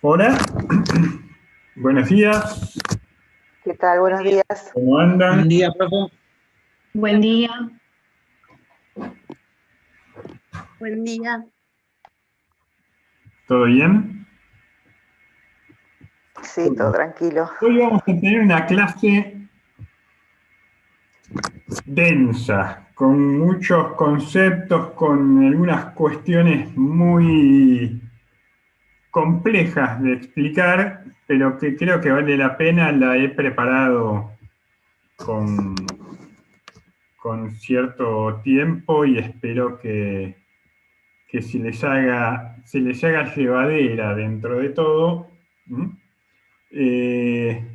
Hola, buenos días, ¿Qué tal? Buenos días. ¿cómo andan? Buen día, profe. Buen día. Buen día. ¿Todo bien? Sí, todo tranquilo. Hoy vamos a tener una clase densa, con muchos conceptos, con algunas cuestiones muy complejas de explicar, pero que creo que vale la pena. La he preparado con, con cierto tiempo y espero que se les haga llevadera dentro de todo. ¿Mm? Eh,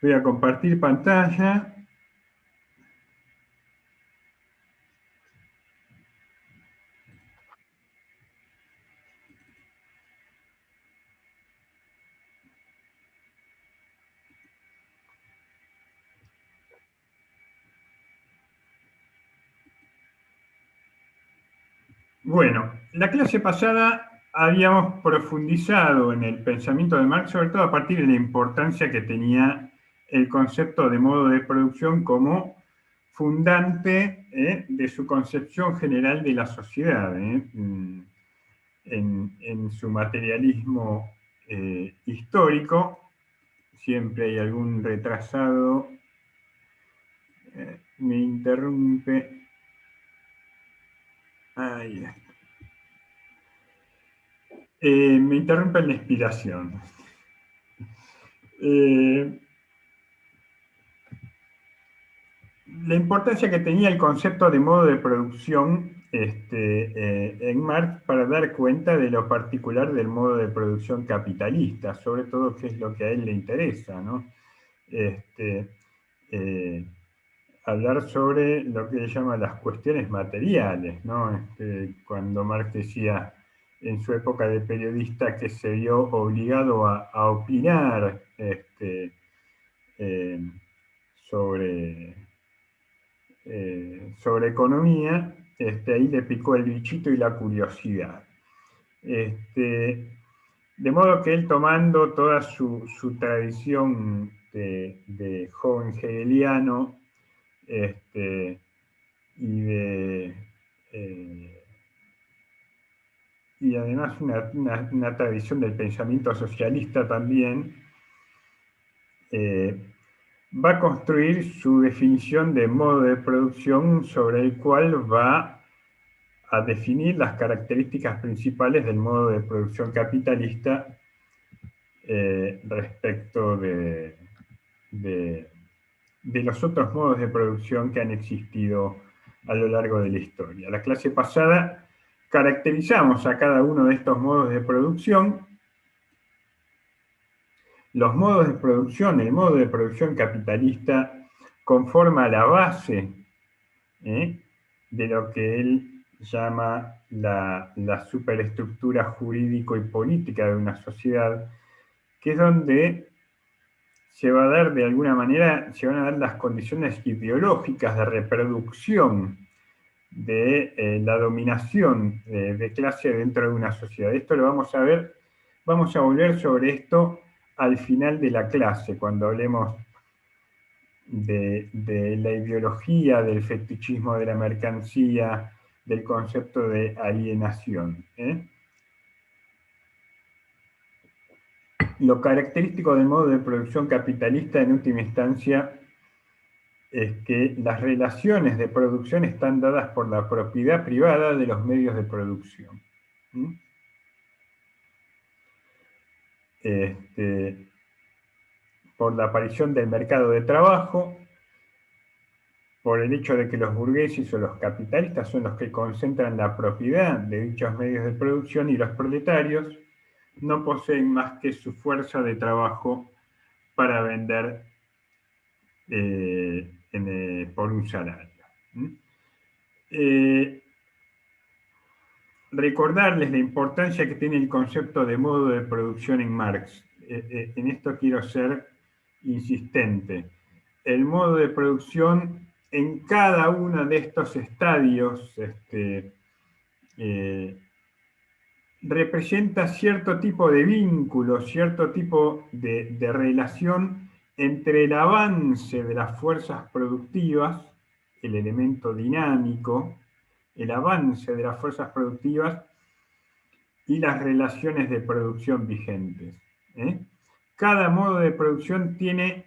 Voy a compartir pantalla. Bueno, la clase pasada habíamos profundizado en el pensamiento de Marx, sobre todo a partir de la importancia que tenía el concepto de modo de producción como fundante de su concepción general de la sociedad, en su materialismo histórico. Siempre hay algún retrasado, me interrumpe. Ahí está. Me interrumpe la inspiración. Eh, la importancia que tenía el concepto de modo de producción en Marx para dar cuenta de lo particular del modo de producción capitalista, sobre todo qué es lo que a él le interesa, ¿no? Este, eh, Hablar sobre lo que él llama las cuestiones materiales, ¿no? Cuando Marx decía en su época de periodista que se vio obligado a opinar eh, sobre, sobre economía, ahí le picó el bichito y la curiosidad. De modo que él, tomando toda su tradición de joven hegeliano, este, y eh, y además una tradición del pensamiento socialista también, eh, va a construir su definición de modo de producción, sobre el cual va a definir las características principales del modo de producción capitalista respecto de, de los otros modos de producción que han existido a lo largo de la historia. La clase pasada caracterizamos a cada uno de estos modos de producción. Los modos de producción, el modo de producción capitalista conforma la base de lo que él llama la superestructura jurídico y política de una sociedad, que es donde se va a dar de alguna manera, se van a dar las condiciones ideológicas de reproducción de la dominación de clase dentro de una sociedad. Esto lo vamos a ver, vamos a volver sobre esto al final de la clase, cuando hablemos de la ideología, del fetichismo de la mercancía, del concepto de alienación. Lo característico del modo de producción capitalista, en última instancia, es que las relaciones de producción están dadas por la propiedad privada de los medios de producción. Por la aparición del mercado de trabajo, por el hecho de que los burgueses o los capitalistas son los que concentran la propiedad de dichos medios de producción, y los proletarios no poseen más que su fuerza de trabajo para vender por un salario. Recordarles la importancia que tiene el concepto de modo de producción en Marx. En esto quiero ser insistente. El modo de producción en cada uno de estos estadios representa cierto tipo de vínculo, cierto tipo de relación entre el avance de las fuerzas productivas, el elemento dinámico, el avance de las fuerzas productivas y las relaciones de producción vigentes. Cada modo de producción tiene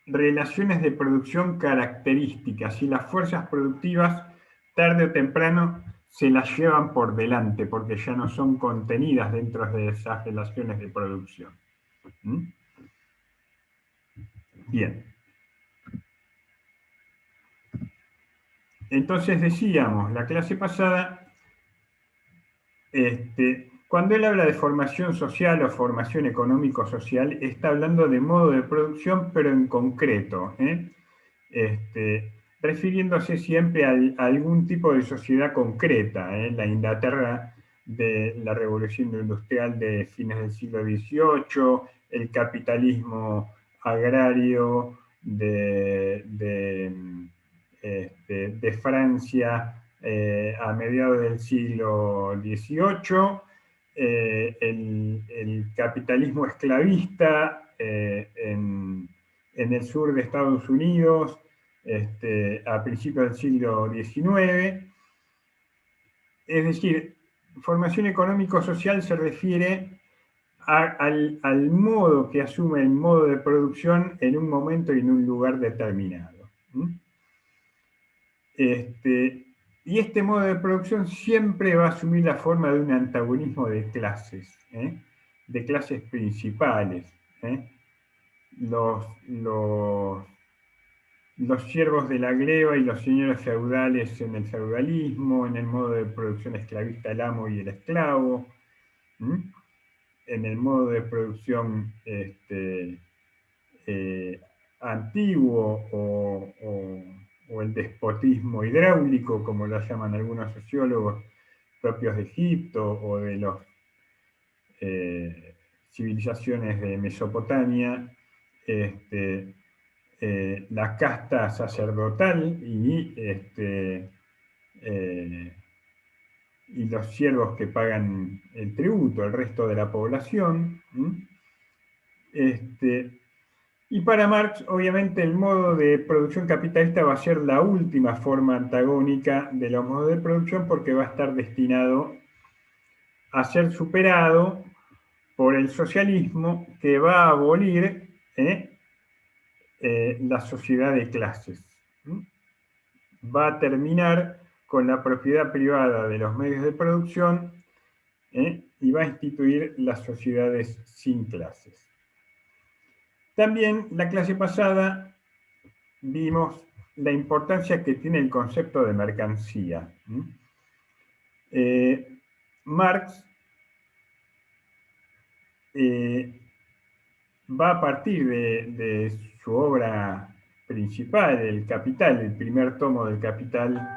relaciones de producción características y las fuerzas productivas tarde o temprano se las llevan por delante porque ya no son contenidas dentro de esas relaciones de producción. Bien. Entonces decíamos, la clase pasada, cuando él habla de formación social o formación económico-social, está hablando de modo de producción, pero en concreto, refiriéndose siempre a algún tipo de sociedad concreta, la Inglaterra de la Revolución Industrial de fines del siglo XVIII, el capitalismo agrario de Francia a mediados del siglo XVIII, el capitalismo esclavista en el sur de Estados Unidos a principios del siglo XIX. Es decir, formación económico-social se refiere al modo que asume el modo de producción en un momento y en un lugar determinado. Y este modo de producción siempre va a asumir la forma de un antagonismo de clases principales. Los siervos de la gleba y los señores feudales en el feudalismo, en el modo de producción esclavista el amo y el esclavo, en el modo de producción antiguo o el despotismo hidráulico, como lo llaman algunos sociólogos propios de Egipto o de las civilizaciones de Mesopotamia, la casta sacerdotal y los siervos que pagan el tributo, el resto de la población. Y para Marx, obviamente, el modo de producción capitalista va a ser la última forma antagónica de los modos de producción porque va a estar destinado a ser superado por el socialismo que va a abolir la sociedad de clases. Va a terminar con la propiedad privada de los medios de producción y va a instituir las sociedades sin clases. También la clase pasada vimos la importancia que tiene el concepto de mercancía. Marx va a partir de su obra principal, El Capital, el primer tomo del Capital,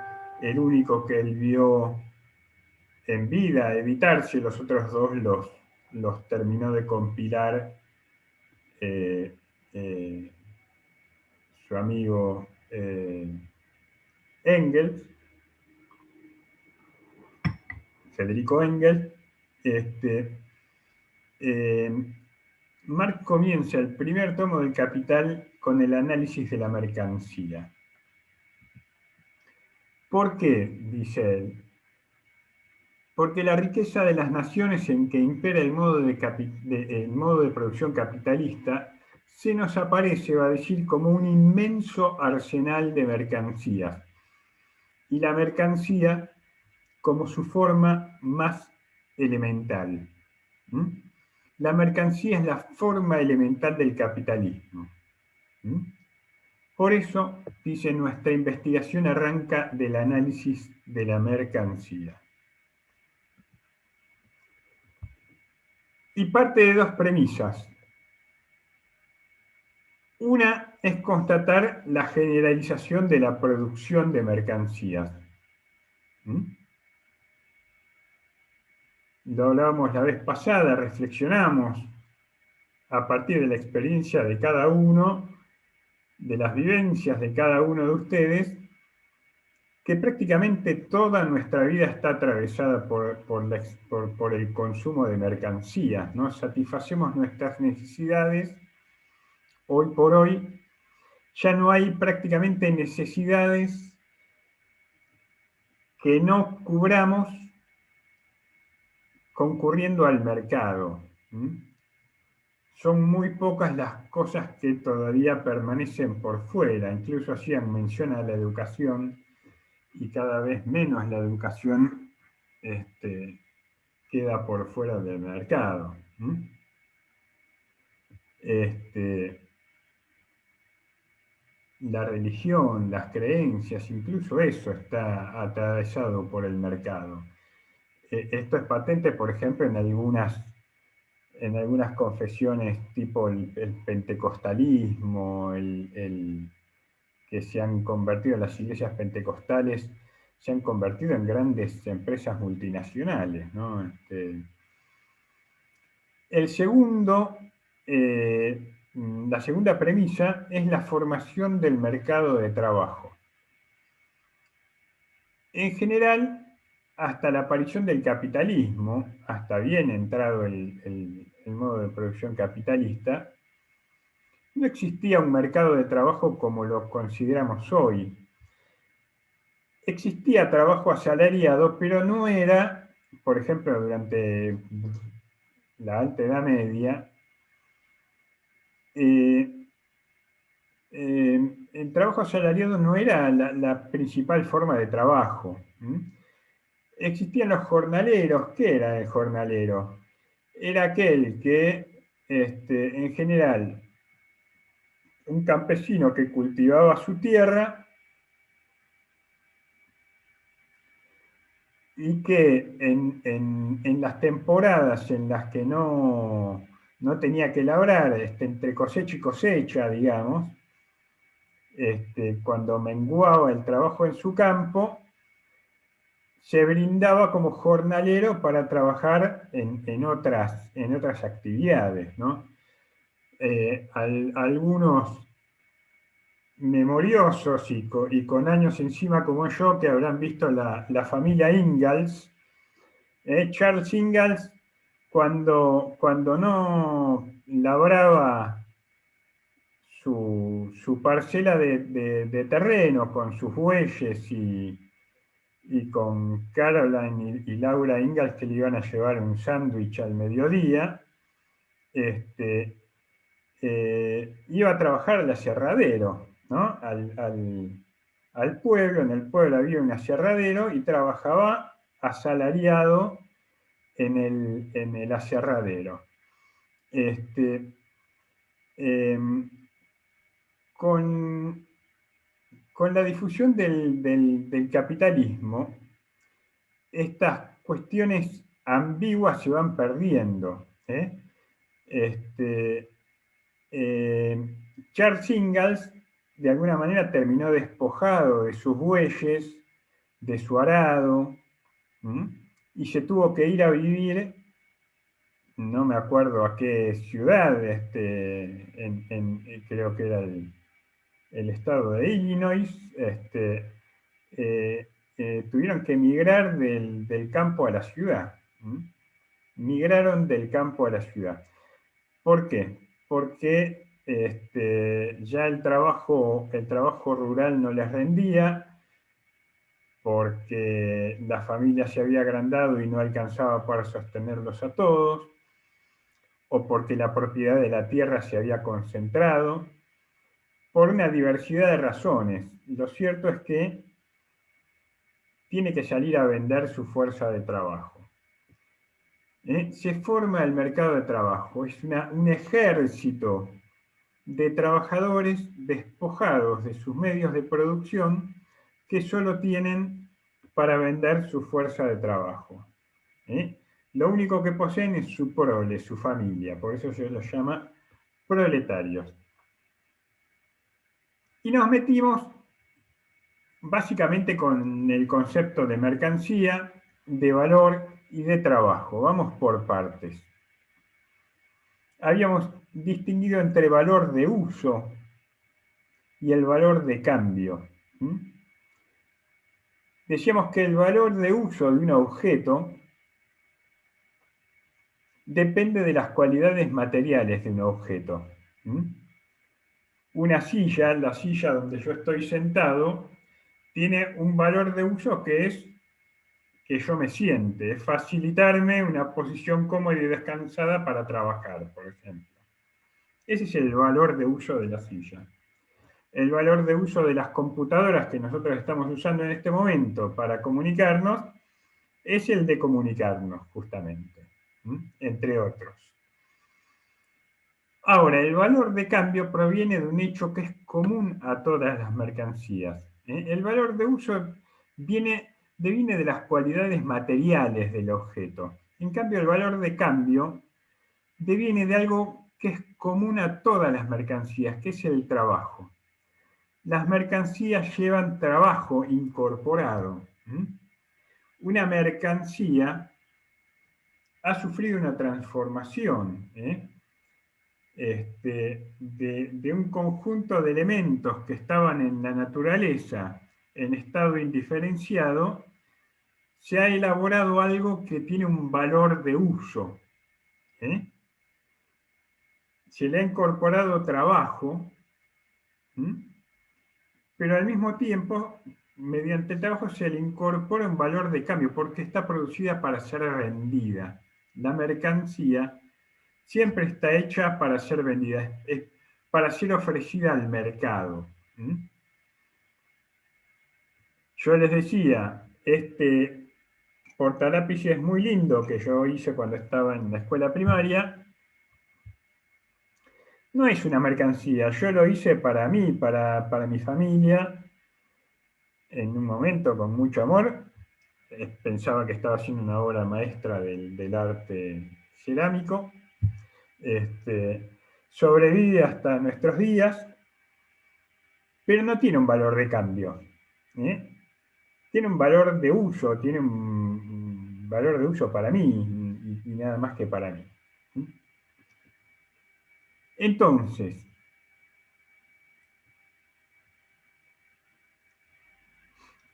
el único que él vio en vida, editarse, los otros dos los terminó de compilar su amigo Engels, Federico Engels. Marx comienza el primer tomo del Capital con el análisis de la mercancía. ¿Por qué? Dice él. Porque la riqueza de las naciones en que impera el modo de producción capitalista se nos aparece, va a decir, como un inmenso arsenal de mercancías. Y la mercancía como su forma más elemental. La mercancía es la forma elemental del capitalismo. Por eso, dice, nuestra investigación arranca del análisis de la mercancía. Y parte de dos premisas. Una es constatar la generalización de la producción de mercancías. Lo hablábamos la vez pasada, reflexionamos a partir de la experiencia de cada uno, de las vivencias de cada uno de ustedes, que prácticamente toda nuestra vida está atravesada por el consumo de mercancías, ¿no? Satisfacemos nuestras necesidades. Hoy por hoy ya no hay prácticamente necesidades que no cubramos concurriendo al mercado. Son muy pocas las cosas que todavía permanecen por fuera. Incluso hacían mención a la educación, y cada vez menos la educación queda por fuera del mercado. La religión, las creencias, incluso eso está atravesado por el mercado. Esto es patente, por ejemplo, en algunas confesiones tipo el pentecostalismo, que se han convertido en las iglesias pentecostales, se han convertido en grandes empresas multinacionales, ¿no? La segunda premisa es la formación del mercado de trabajo. En general, hasta la aparición del capitalismo, hasta bien entrado el modo de producción capitalista, no existía un mercado de trabajo como lo consideramos hoy. Existía trabajo asalariado, pero no era, por ejemplo, durante la Alta Edad Media, el trabajo asalariado no era la principal forma de trabajo. Existían los jornaleros. ¿Qué era el jornalero? Era aquel que, en general, un campesino que cultivaba su tierra y que en las temporadas en las que no tenía que labrar, entre cosecha y cosecha, digamos, cuando menguaba el trabajo en su campo, se brindaba como jornalero para trabajar en otras actividades, ¿no? Algunos memoriosos y con años encima como yo, que habrán visto la familia Ingalls, Charles Ingalls, cuando no labraba su parcela de terreno con sus bueyes y con Caroline y Laura Ingalls, que le iban a llevar un sándwich al mediodía, iba a trabajar al aserradero, ¿no? Al pueblo. En el pueblo había un aserradero y trabajaba asalariado en el aserradero. Con la difusión del capitalismo, estas cuestiones ambiguas se van perdiendo. Charles Ingalls, de alguna manera, terminó despojado de sus bueyes, de su arado, y se tuvo que ir a vivir, no me acuerdo a qué ciudad, creo que era el estado de Illinois. Tuvieron que migrar del campo a la ciudad. Migraron del campo a la ciudad. ¿Por qué? Porque ya el trabajo rural no les rendía, porque la familia se había agrandado y no alcanzaba para sostenerlos a todos, o porque la propiedad de la tierra se había concentrado, por una diversidad de razones. Lo cierto es que tiene que salir a vender su fuerza de trabajo. Se forma el mercado de trabajo, es un ejército de trabajadores despojados de sus medios de producción que solo tienen para vender su fuerza de trabajo. Lo único que poseen es su prole, su familia, por eso se los llama proletarios. Y nos metimos básicamente con el concepto de mercancía, de valor y de trabajo. Vamos por partes. Habíamos distinguido entre valor de uso y el valor de cambio. decíamos que el valor de uso de un objeto depende de las cualidades materiales de un objeto. Una silla, la silla donde yo estoy sentado, tiene un valor de uso que es que yo me siente, es facilitarme una posición cómoda y descansada para trabajar, por ejemplo. Ese es el valor de uso de la silla. El valor de uso de las computadoras que nosotros estamos usando en este momento para comunicarnos es el de comunicarnos, justamente, entre otros. Ahora, el valor de cambio proviene de un hecho que es común a todas las mercancías. El valor de uso deviene de las cualidades materiales del objeto. En cambio, el valor de cambio deviene de algo que es común a todas las mercancías, que es el trabajo. Las mercancías llevan trabajo incorporado. Una mercancía ha sufrido una transformación de un conjunto de elementos que estaban en la naturaleza en estado indiferenciado, se ha elaborado algo que tiene un valor de uso. Se le ha incorporado trabajo, pero al mismo tiempo, mediante el trabajo se le incorpora un valor de cambio, porque está producida para ser vendida. La mercancía siempre está hecha para ser vendida, para ser ofrecida al mercado. Yo les decía, este portalápiz es muy lindo que yo hice cuando estaba en la escuela primaria. No es una mercancía, yo lo hice para mí, para mi familia, en un momento con mucho amor. Pensaba que estaba haciendo una obra maestra del arte cerámico. Sobrevive hasta nuestros días, pero no tiene un valor de cambio. Tiene un valor de uso, tiene un valor de uso para mí y nada más que para mí. Entonces,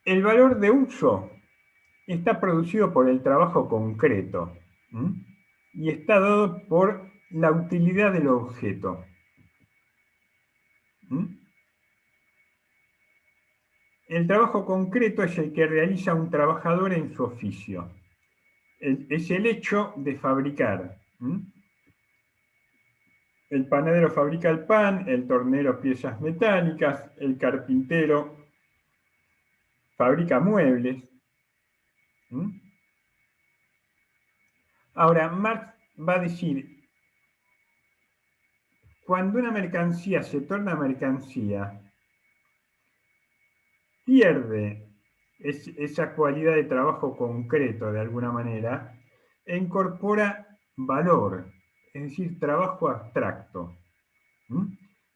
el valor de uso está producido por el trabajo concreto y está dado por la utilidad del objeto. El trabajo concreto es el que realiza un trabajador en su oficio. Es el hecho de fabricar. El panadero fabrica el pan, el tornero piezas metálicas, el carpintero fabrica muebles. Ahora, Marx va a decir, cuando una mercancía se torna mercancía, pierde esa cualidad de trabajo concreto de alguna manera e incorpora valor, es decir, trabajo abstracto.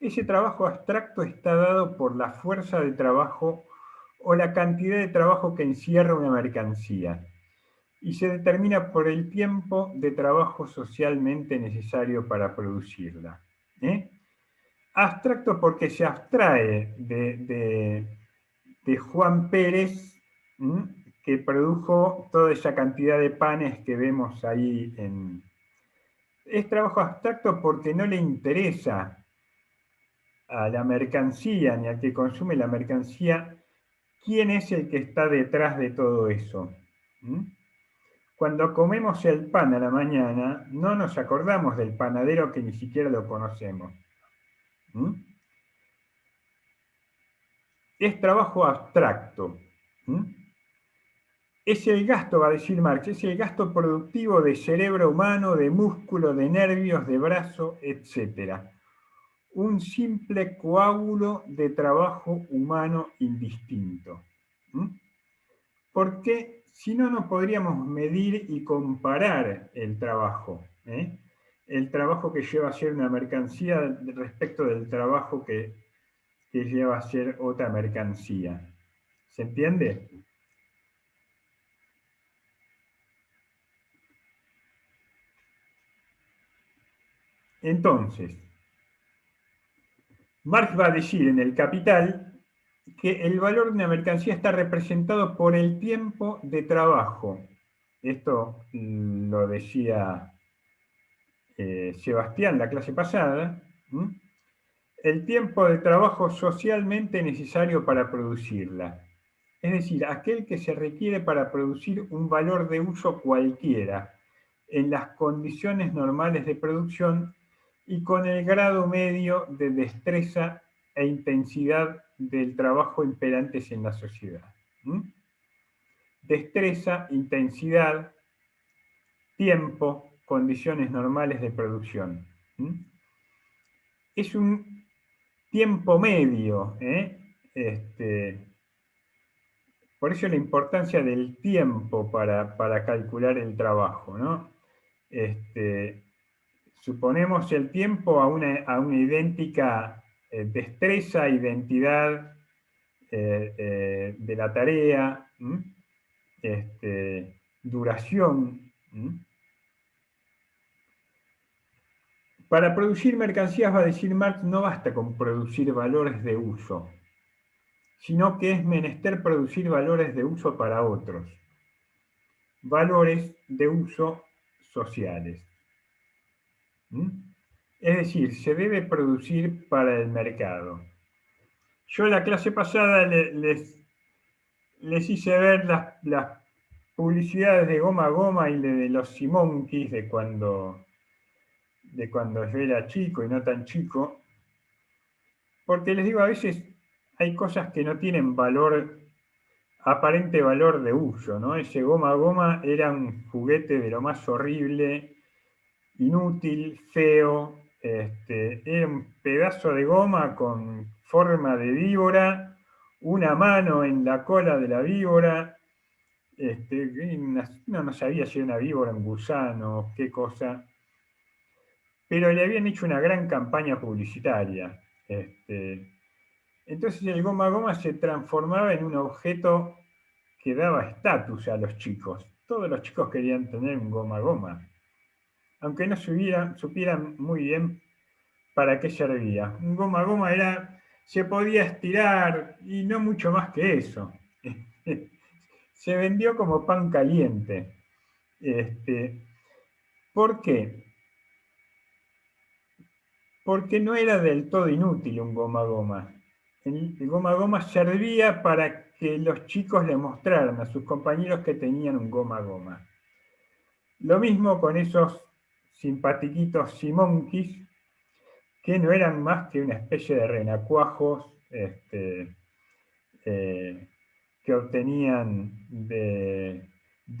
Ese trabajo abstracto está dado por la fuerza de trabajo o la cantidad de trabajo que encierra una mercancía y se determina por el tiempo de trabajo socialmente necesario para producirla. Abstracto porque se abstrae de Juan Pérez, que produjo toda esa cantidad de panes que vemos ahí. Es trabajo abstracto porque no le interesa a la mercancía ni al que consume la mercancía quién es el que está detrás de todo eso. Cuando comemos el pan a la mañana, no nos acordamos del panadero que ni siquiera lo conocemos. Es trabajo abstracto. Es el gasto, va a decir Marx, es el gasto productivo de cerebro humano, de músculo, de nervios, de brazo, etc. Un simple coágulo de trabajo humano indistinto. Porque si no, no podríamos medir y comparar el trabajo. El trabajo que lleva a ser una mercancía respecto del trabajo que lleva a ser otra mercancía. ¿Se entiende? Entonces, Marx va a decir en el Capital que el valor de una mercancía está representado por el tiempo de trabajo. Esto lo decía Sebastián la clase pasada. El tiempo de trabajo socialmente necesario para producirla. Es decir, aquel que se requiere para producir un valor de uso cualquiera, en las condiciones normales de producción y con el grado medio de destreza e intensidad del trabajo imperantes en la sociedad. Destreza, intensidad, tiempo, condiciones normales de producción. Es un tiempo medio, por eso la importancia del tiempo para calcular el trabajo, ¿no? Suponemos el tiempo a una idéntica destreza, identidad de la tarea, duración. Para producir mercancías, va a decir Marx, no basta con producir valores de uso, sino que es menester producir valores de uso para otros, valores de uso sociales. Es decir, se debe producir para el mercado. Yo en la clase pasada les hice ver las publicidades de Goma Goma y de los Simonkeys de cuando yo era chico y no tan chico, porque les digo, a veces hay cosas que no tienen aparente valor de uso, ¿no? Ese Goma Goma era un juguete de lo más horrible, inútil, feo, era un pedazo de goma con forma de víbora, una mano en la cola de la víbora, no sabía si era una víbora, un gusano, qué cosa, pero le habían hecho una gran campaña publicitaria. Entonces el Goma Goma se transformaba en un objeto que daba estatus a los chicos. Todos los chicos querían tener un Goma Goma, aunque no supieran muy bien para qué servía. Un Goma Goma se podía estirar y no mucho más que eso. Se vendió como pan caliente. ¿Por qué? Porque no era del todo inútil un Goma Goma. El Goma Goma servía para que los chicos le mostraran a sus compañeros que tenían un Goma Goma. Lo mismo con esos simpatiquitos Simonkeys, que no eran más que una especie de renacuajos que obtenían de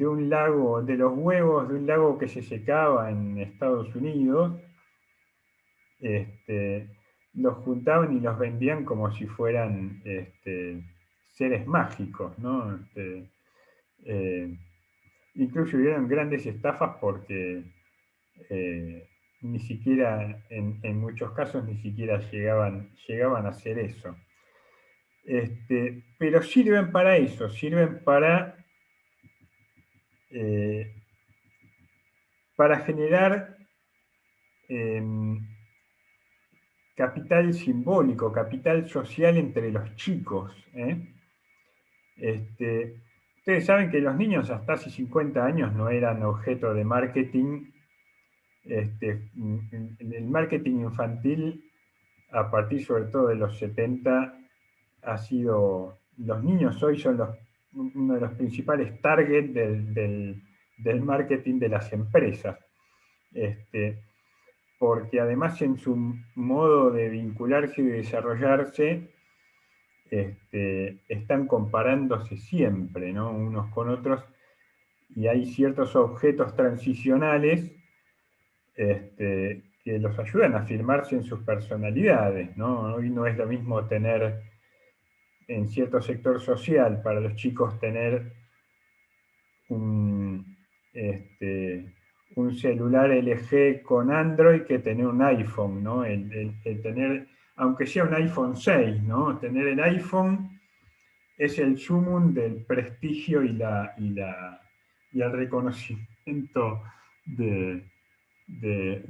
un lago, de los huevos de un lago que se secaba en Estados Unidos. Los juntaban y los vendían como si fueran seres mágicos, ¿no? Incluso hubieron grandes estafas porque ni siquiera, en muchos casos, ni siquiera llegaban a hacer eso. Pero sirven para eso, sirven para generar capital simbólico, capital social entre los chicos. Ustedes saben que los niños hasta hace 50 años no eran objeto de marketing. El marketing infantil, a partir sobre todo de los 70, ha sido, los niños hoy son uno de los principales targets del marketing de las empresas. Porque además en su modo de vincularse y de desarrollarse, están comparándose siempre, ¿no? Unos con otros, y hay ciertos objetos transicionales que los ayudan a afirmarse en sus personalidades, ¿no? Hoy no es lo mismo tener, en cierto sector social, para los chicos tener un celular LG con Android que tener un iPhone, ¿no? El tener, aunque sea un iPhone 6, ¿no? Tener el iPhone es el sumum del prestigio y el reconocimiento de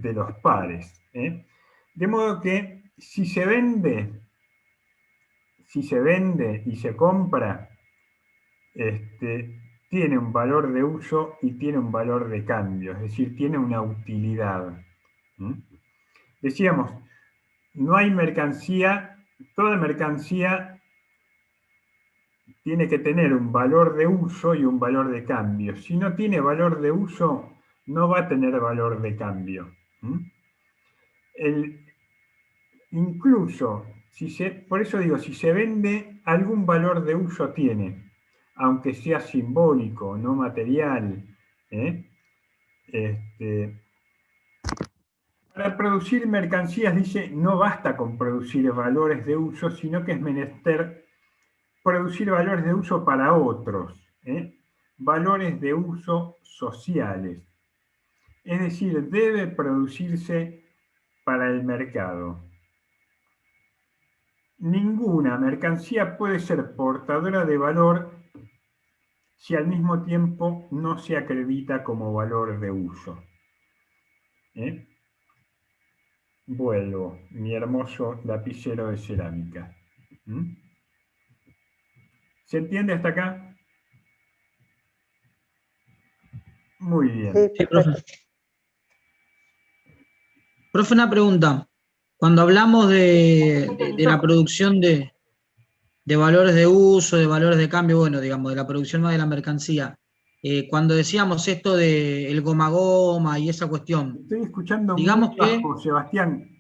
los pares. De modo que si se vende si se vende y se compra, tiene un valor de uso y tiene un valor de cambio, es decir, tiene una utilidad. Decíamos, no hay mercancía, toda mercancía tiene que tener un valor de uso y un valor de cambio. Si no tiene valor de uso, no va a tener valor de cambio. Incluso, por eso digo, si se vende, algún valor de uso tiene, aunque sea simbólico, no material. Para producir mercancías, dice, no basta con producir valores de uso, sino que es menester producir valores de uso para otros, valores de uso sociales. Es decir, debe producirse para el mercado. Ninguna mercancía puede ser portadora de valor si al mismo tiempo no se acredita como valor de uso. Vuelvo, mi hermoso lapicero de cerámica. ¿Se entiende hasta acá? Muy bien. Sí, profe. Profe, una pregunta. Cuando hablamos de la producción de valores de uso, de valores de cambio, bueno, digamos, de la producción más de la mercancía, cuando decíamos esto del goma a goma y esa cuestión. Estoy escuchando digamos muy bajo, Sebastián.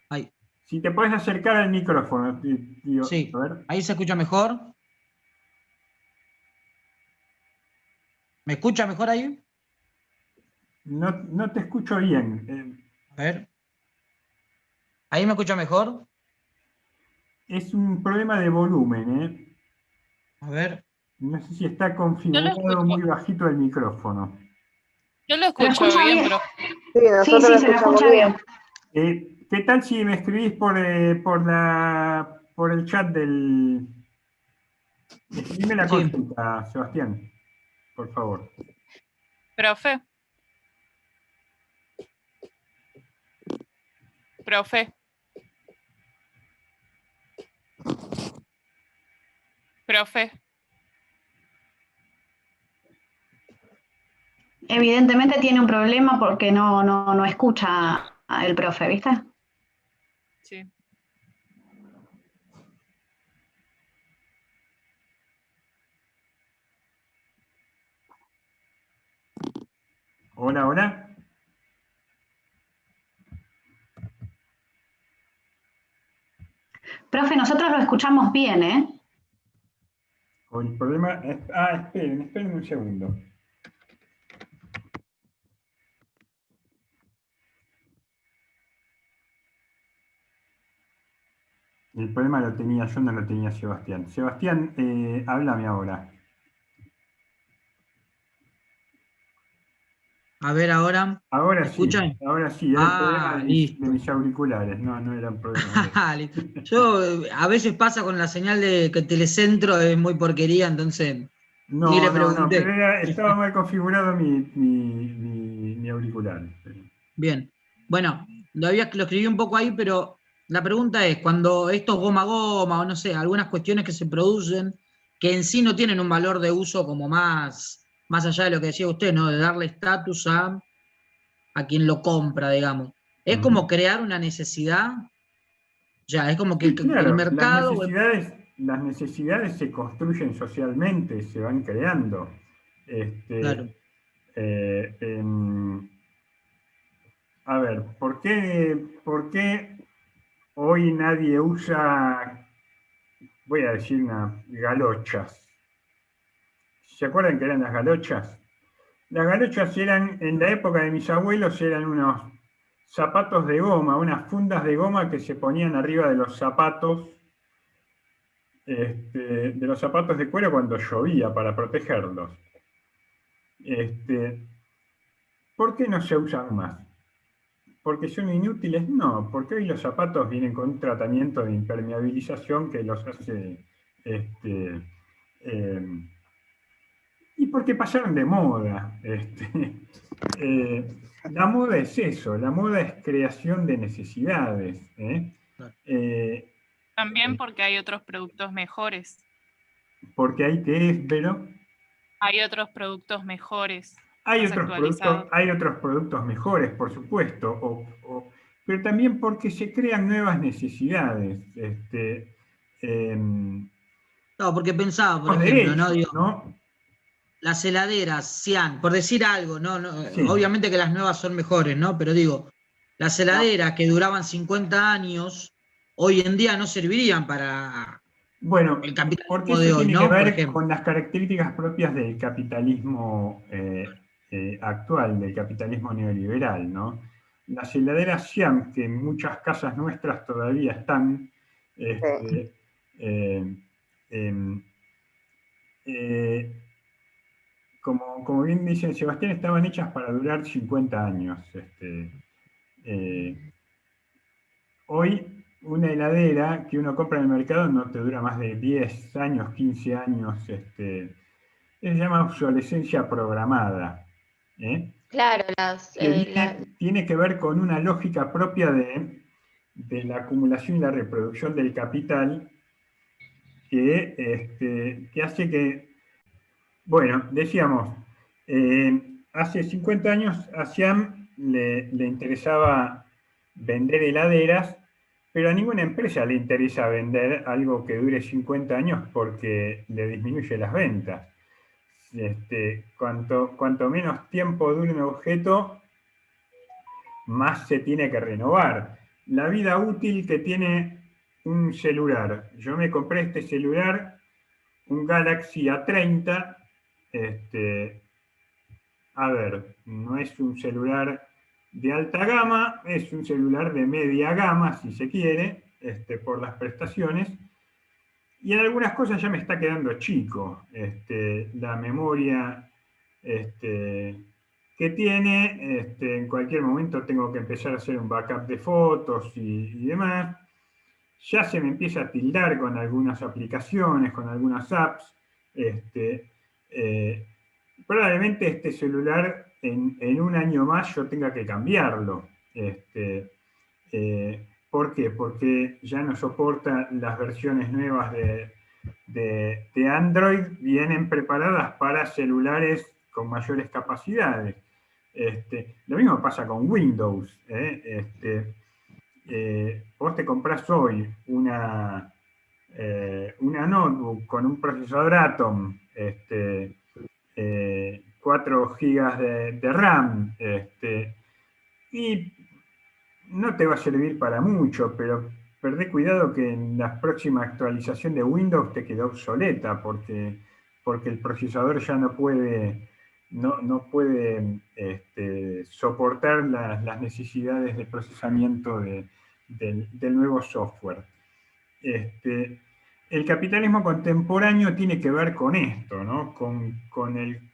Ahí. Si te puedes acercar al micrófono, tío. Sí, A ver. ahí se escucha mejor. ¿Me escucha mejor ahí? No te escucho bien. A ver. ¿Ahí me escucha mejor? Es un problema de volumen, A ver. No sé si está configurado muy bajito el micrófono. Yo lo escucho bien, pero... Sí, nosotros Sí, se lo escucha bien. ¿Qué tal si me escribís por el chat del... Escribime la consulta, Sebastián, por favor. Profe. Evidentemente tiene un problema porque no escucha el profe, ¿viste? Sí. Hola, hola. Profe, nosotros lo escuchamos bien, ¿eh? El problema es... esperen un segundo. El problema lo tenía yo, no lo tenía Sebastián. Sebastián, háblame ahora. A ver ahora. Ahora sí, ¿Escuchan? ahora sí. Era el problema de mis auriculares, no era un problema. Yo, a veces pasa con la señal de que Telecentro es muy porquería, entonces ni le pregunté. Pero estaba mal configurado mi auricular. Bien. Bueno, lo escribí un poco ahí, pero la pregunta es, cuando estos goma a goma, o no sé, algunas cuestiones que se producen, que en sí no tienen un valor de uso como más allá de lo que decía usted, ¿no? De darle estatus a quien lo compra, digamos. Es como crear una necesidad. Ya, es como que Sí, claro, el mercado... las necesidades se construyen socialmente, se van creando. Claro. A ver, ¿por qué hoy nadie usa, voy a decir, galochas? ¿Se acuerdan que eran las galochas? Las galochas eran, en la época de mis abuelos, eran unos zapatos de goma, unas fundas de goma que se ponían arriba de los zapatos, de cuero cuando llovía para protegerlos. ¿Por qué no se usan más? ¿Porque son inútiles? No, porque hoy los zapatos vienen con un tratamiento de impermeabilización que los hace... y porque pasaron de moda. La moda es eso, la moda es creación de necesidades. También porque hay otros productos mejores. Porque hay que es, pero Hay otros productos mejores, hay más actualizados. hay otros productos mejores, por supuesto, pero también porque se crean nuevas necesidades. No, porque pensaba, por Los ejemplo, ¿no? derechos, Digo, ¿no? las heladeras, Cian, por decir algo, ¿no? Sí. Obviamente que las nuevas son mejores, ¿no? Pero digo, las heladeras que duraban 50 años, hoy en día no servirían para Bueno, el porque capitalismo eso de hoy, tiene que ¿no? Por ver ejemplo. con las características propias del capitalismo actual, del capitalismo neoliberal, ¿no? Las heladeras Siam, que en muchas casas nuestras todavía están, este, eh, em, eh, como bien dice Sebastián, estaban hechas para durar 50 años. Eh, Hoy una heladera que uno compra en el mercado no te dura más de 10 años, 15 años. Se llama obsolescencia programada. ¿Eh? Claro, Que tiene que ver con una lógica propia de la acumulación y la reproducción del capital que hace que, bueno, decíamos, hace 50 años a Siam le interesaba vender heladeras, pero a ninguna empresa le interesa vender algo que dure 50 años porque le disminuye las ventas. Cuanto menos tiempo dure un objeto, más se tiene que renovar. La vida útil que tiene un celular. Yo me compré este celular, un Galaxy A30. A ver, no es un celular de alta gama, es un celular de media gama, si se quiere, por las prestaciones. Y en algunas cosas ya me está quedando chico. La memoria que tiene, en cualquier momento tengo que empezar a hacer un backup de fotos y demás. Ya se me empieza a tildar con algunas aplicaciones, con algunas apps. Eh, Probablemente este celular en un año más yo tenga que cambiarlo. ¿Por qué? Porque ya no soporta las versiones nuevas de Android, vienen preparadas para celulares con mayores capacidades. Lo mismo pasa con Windows. Vos te compras hoy una notebook con un procesador Atom, 4 gigas de RAM, y no te va a servir para mucho, pero perdé cuidado que en la próxima actualización de Windows te quedó obsoleta, porque el procesador ya no puede soportar las necesidades de procesamiento del nuevo software. El capitalismo contemporáneo tiene que ver con esto, ¿no? Con el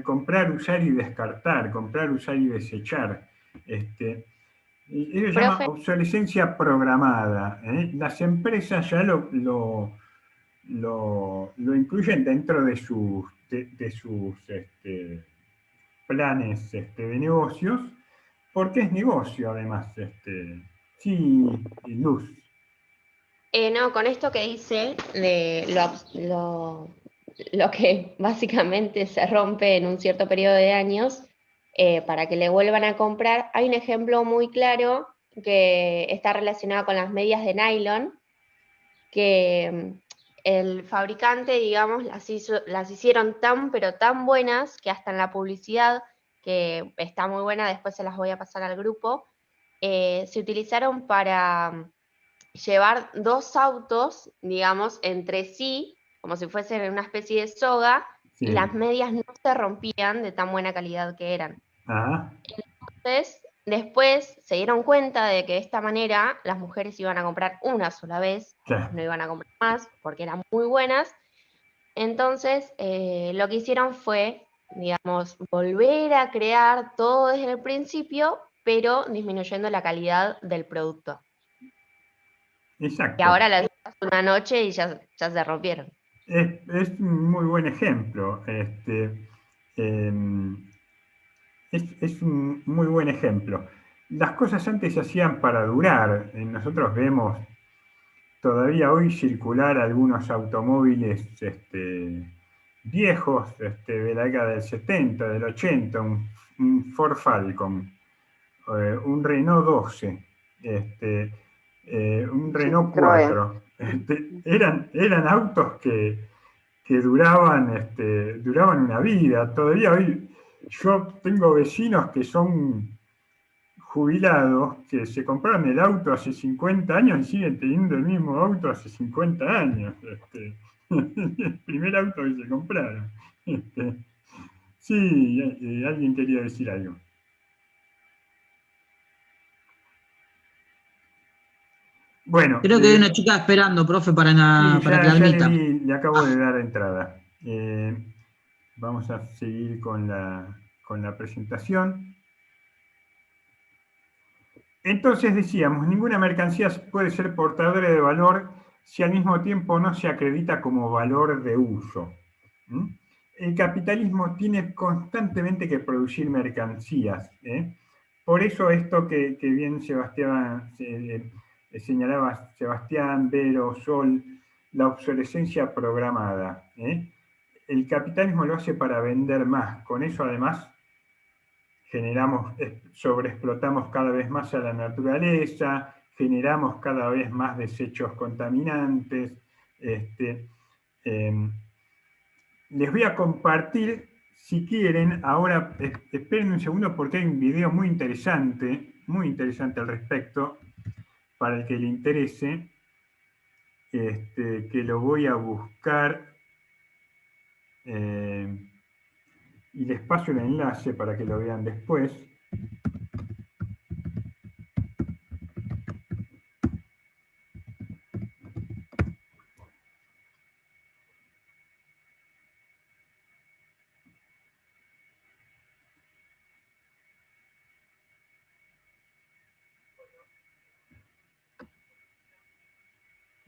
comprar, usar y descartar, comprar, usar y desechar. Y eso se llama profe, obsolescencia programada. Las empresas ya lo incluyen dentro de sus planes de negocios, porque es negocio además. Sí, Luz. No, con esto que dice de lo que básicamente se rompe en un cierto periodo de años, para que le vuelvan a comprar, hay un ejemplo muy claro que está relacionado con las medias de nylon, que el fabricante, digamos, las hicieron tan, pero tan buenas, que hasta en la publicidad, que está muy buena, después se las voy a pasar al grupo, se utilizaron para llevar dos autos, digamos, entre sí, como si fuesen una especie de soga, Sí. y las medias no se rompían de tan buena calidad que eran. Ah, Entonces, después se dieron cuenta de que de esta manera las mujeres iban a comprar una sola vez, claro. no iban a comprar más, porque eran muy buenas. Entonces, lo que hicieron fue, digamos, volver a crear todo desde el principio, pero disminuyendo la calidad del producto. Y Exacto. ahora las usas una noche y ya se rompieron. Es un muy buen ejemplo. Es un muy buen ejemplo. Las cosas antes se hacían para durar. Nosotros vemos todavía hoy circular algunos automóviles viejos de la década del 70, del 80, un Ford Falcon, un Renault 12, un Renault Citroën. 4. Eran autos que duraban una vida. Todavía hoy yo tengo vecinos que son jubilados que se compraron el auto hace 50 años y siguen teniendo el mismo auto hace 50 años. El primer auto que se compraron. Sí, alguien quería decir algo. Bueno, Creo que hay una chica esperando, profe, para sí, que la ya admita. le acabo de dar entrada. Vamos a seguir con la presentación. Entonces decíamos, ninguna mercancía puede ser portadora de valor si al mismo tiempo no se acredita como valor de uso. El capitalismo tiene constantemente que producir mercancías. Por eso esto que bien señalaba Sebastián, Vero, Sol, la obsolescencia programada. El capitalismo lo hace para vender más. Con eso además sobreexplotamos cada vez más a la naturaleza, generamos cada vez más desechos contaminantes. Les voy a compartir, si quieren, ahora esperen un segundo porque hay un video muy interesante al respecto, para el que le interese, que lo voy a buscar y les paso el enlace para que lo vean después.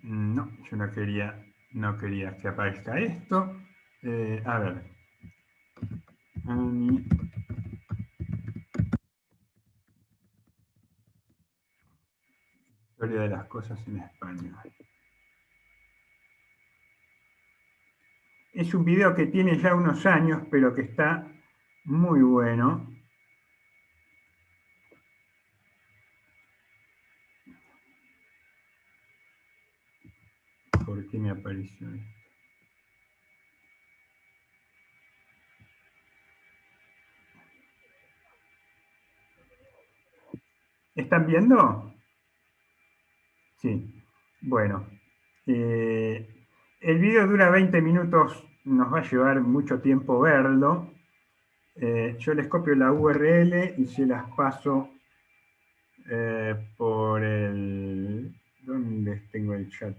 No, yo no quería que aparezca esto. A ver. Historia de las cosas en español. Es un video que tiene ya unos años, pero que está muy bueno. ¿Por qué me apareció esto? ¿Están viendo? Sí. Bueno. El video dura 20 minutos, nos va a llevar mucho tiempo verlo. Yo les copio la URL y se las paso por el... ¿Dónde tengo el chat?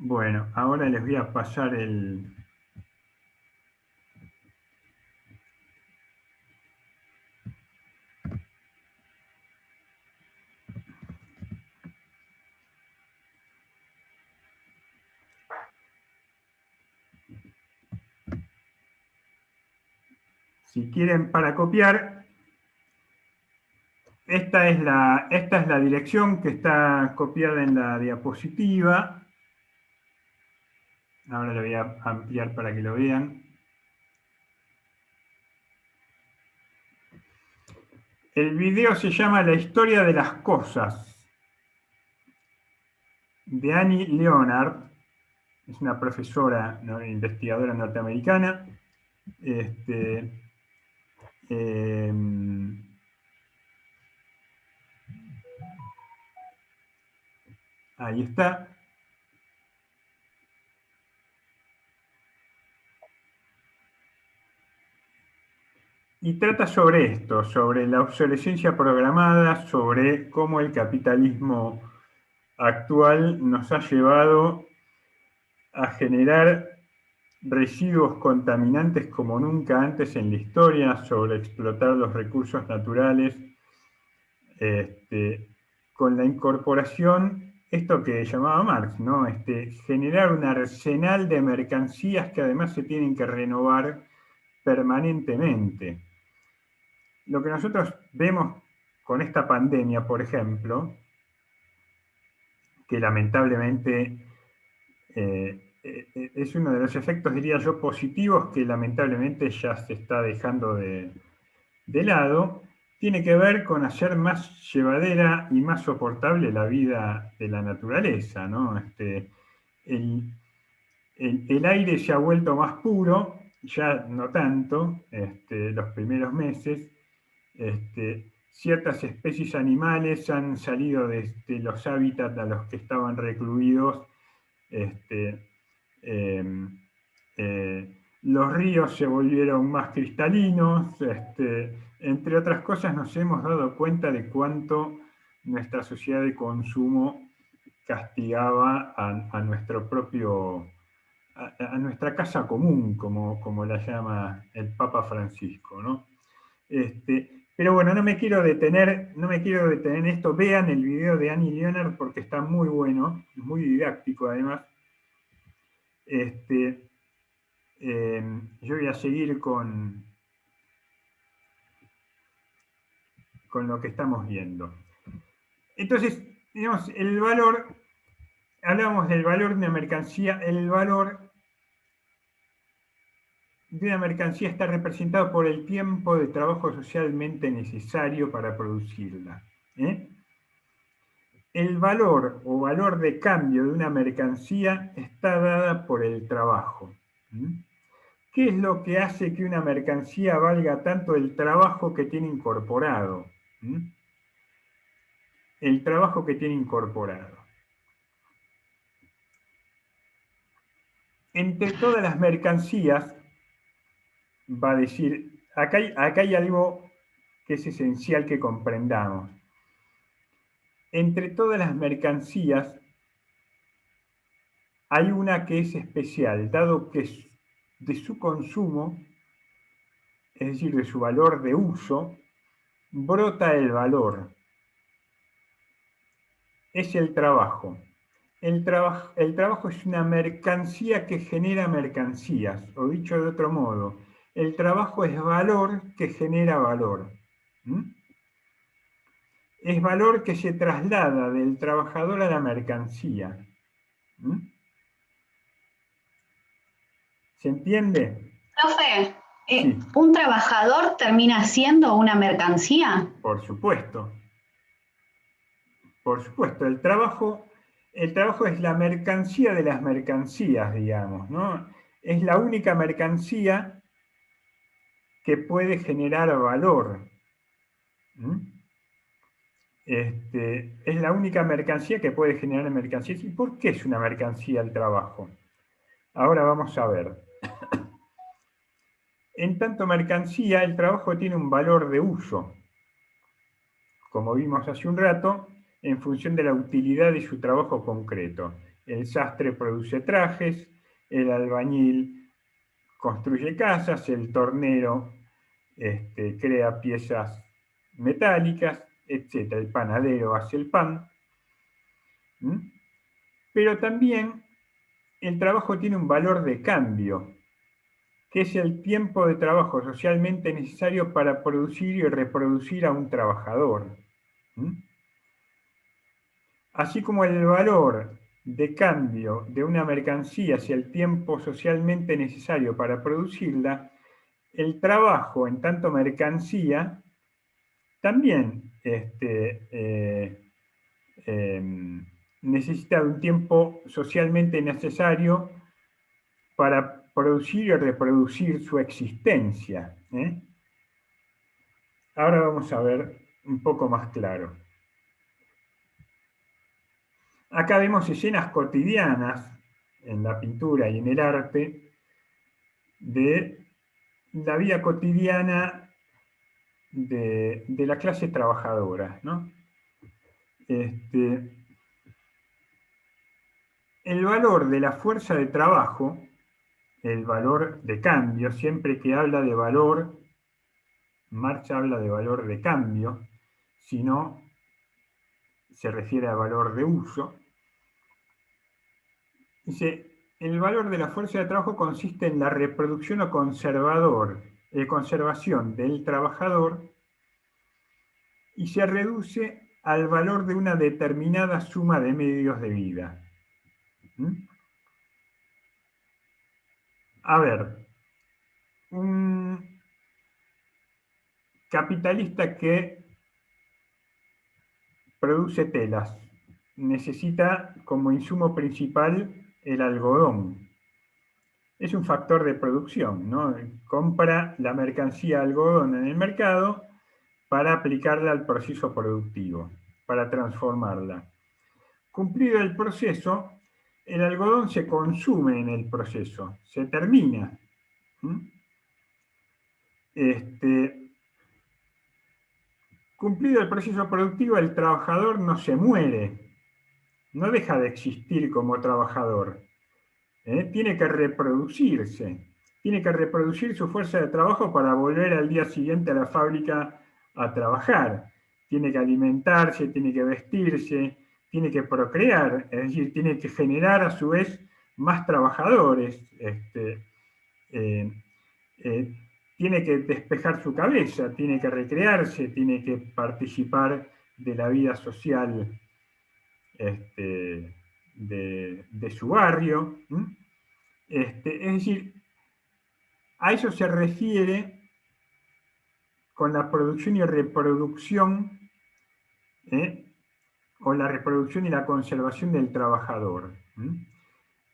Bueno, ahora les voy a pasar el... Si quieren para copiar, esta es la dirección que está copiada en la diapositiva. Ahora la voy a ampliar para que lo vean. El video se llama La historia de las cosas, de Annie Leonard. Es una profesora, investigadora norteamericana. Ahí está. Y trata sobre esto, sobre la obsolescencia programada, sobre cómo el capitalismo actual nos ha llevado a generar residuos contaminantes como nunca antes en la historia, sobre explotar los recursos naturales, con la incorporación, esto que llamaba Marx, ¿no? Generar un arsenal de mercancías que además se tienen que renovar permanentemente. Lo que nosotros vemos con esta pandemia, por ejemplo, que lamentablemente es uno de los efectos, diría yo, positivos que lamentablemente ya se está dejando de lado, tiene que ver con hacer más llevadera y más soportable la vida de la naturaleza, ¿no? El aire se ha vuelto más puro, ya no tanto, los primeros meses. Ciertas especies animales han salido de los hábitats a los que estaban recluidos. Los ríos se volvieron más cristalinos, entre otras cosas nos hemos dado cuenta de cuánto nuestra sociedad de consumo castigaba a nuestro propio, a nuestra casa común, como la llama el Papa Francisco, ¿no? Pero bueno, no me quiero detener en esto. Vean el video de Annie Leonard porque está muy bueno, muy didáctico además. Yo voy a seguir con lo que estamos viendo. Entonces, digamos, el valor, hablábamos del valor de una mercancía, el valor de una mercancía está representado por el tiempo de trabajo socialmente necesario para producirla. El valor o valor de cambio de una mercancía está dada por el trabajo. ¿Qué es lo que hace que una mercancía valga tanto? El trabajo que tiene incorporado. El trabajo que tiene incorporado. Entre todas las mercancías, va a decir, acá hay algo que es esencial que comprendamos. Entre todas las mercancías hay una que es especial, dado que de su consumo, es decir, de su valor de uso, brota el valor. Es el trabajo. El trabajo es una mercancía que genera mercancías, o dicho de otro modo, el trabajo es valor que genera valor. Es valor que se traslada del trabajador a la mercancía. ¿Se entiende? Profe, Sí. ¿un trabajador termina siendo una mercancía? Por supuesto. Por supuesto, el trabajo es la mercancía de las mercancías, digamos, ¿no? Es la única mercancía que puede generar valor. Es la única mercancía que puede generar mercancías. ¿Y por qué es una mercancía el trabajo? Ahora vamos a ver. En tanto mercancía, el trabajo tiene un valor de uso. Como vimos hace un rato, en función de la utilidad de su trabajo concreto. El sastre produce trajes, el albañil construye casas, el tornero crea piezas metálicas, etc. El panadero hace el pan. Pero también el trabajo tiene un valor de cambio, que es el tiempo de trabajo socialmente necesario para producir y reproducir a un trabajador. Así como el valor de cambio de una mercancía hacia el tiempo socialmente necesario para producirla, el trabajo en tanto mercancía también necesita de un tiempo socialmente necesario para producir y reproducir su existencia. Ahora vamos a ver un poco más claro. Acá vemos escenas cotidianas en la pintura y en el arte de la vida cotidiana de la clase trabajadora, ¿no? El valor de la fuerza de trabajo, el valor de cambio, siempre que habla de valor, Marx habla de valor de cambio, si no, se refiere a valor de uso. Dice, el valor de la fuerza de trabajo consiste en la reproducción o conservación del trabajador y se reduce al valor de una determinada suma de medios de vida. A ver, un capitalista que produce telas necesita como insumo principal el algodón. Es un factor de producción, ¿no? Compra la mercancía algodón en el mercado para aplicarla al proceso productivo, para transformarla. Cumplido el proceso, el algodón se consume en el proceso, se termina. Cumplido el proceso productivo, el trabajador no se muere, no deja de existir como trabajador. Tiene que reproducirse, tiene que reproducir su fuerza de trabajo para volver al día siguiente a la fábrica a trabajar. Tiene que alimentarse, tiene que vestirse, tiene que procrear, es decir, tiene que generar a su vez más trabajadores. Tiene que despejar su cabeza, tiene que recrearse, tiene que participar de la vida social de su barrio. Es decir, a eso se refiere con la producción y reproducción, o la reproducción y la conservación del trabajador.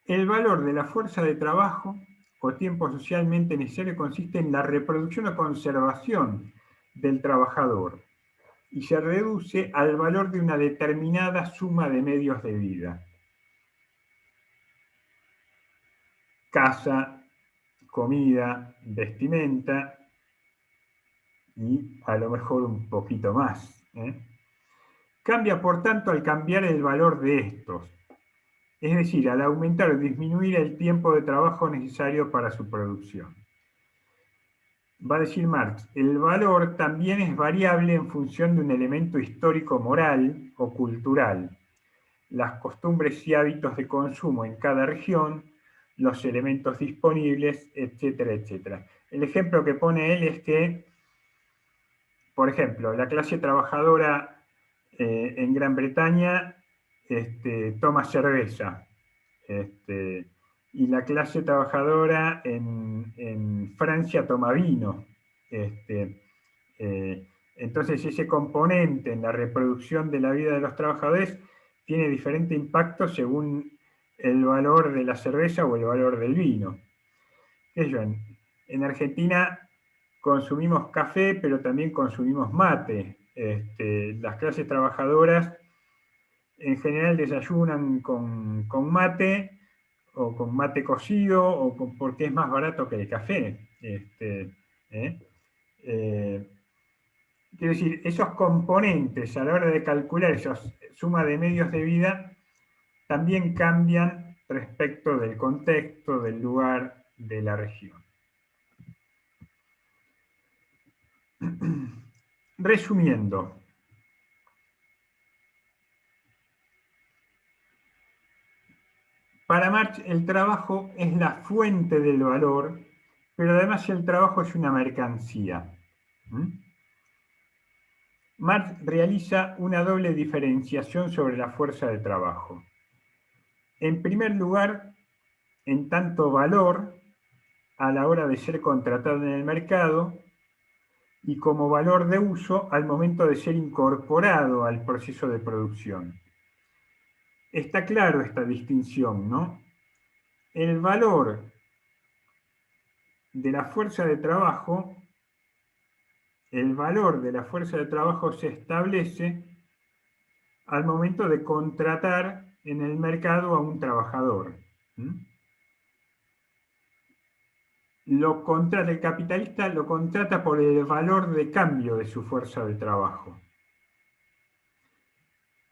El valor de la fuerza de trabajo o tiempo socialmente necesario consiste en la reproducción o conservación del trabajador y se reduce al valor de una determinada suma de medios de vida. Casa, comida, vestimenta y a lo mejor un poquito más. Cambia, por tanto, al cambiar el valor de estos, es decir, al aumentar o disminuir el tiempo de trabajo necesario para su producción. Va a decir Marx, el valor también es variable en función de un elemento histórico moral o cultural, las costumbres y hábitos de consumo en cada región, los elementos disponibles, etcétera, etcétera. El ejemplo que pone él es que, por ejemplo, la clase trabajadora en Gran Bretaña toma cerveza, y la clase trabajadora en Francia toma vino. Entonces ese componente en la reproducción de la vida de los trabajadores tiene diferente impacto según el valor de la cerveza o el valor del vino. En Argentina consumimos café, pero también consumimos mate. Las clases trabajadoras en general desayunan con mate, o con mate cocido, o porque es más barato que el café. Quiero decir, esos componentes a la hora de calcular esa suma de medios de vida también cambian respecto del contexto, del lugar, de la región. Resumiendo, para Marx el trabajo es la fuente del valor, pero además el trabajo es una mercancía. Marx realiza una doble diferenciación sobre la fuerza de trabajo. En primer lugar, en tanto valor a la hora de ser contratado en el mercado y como valor de uso al momento de ser incorporado al proceso de producción. Está claro esta distinción, ¿no? El valor de la fuerza de trabajo, se establece al momento de contratar en el mercado a un trabajador. el capitalista lo contrata por el valor de cambio de su fuerza de trabajo.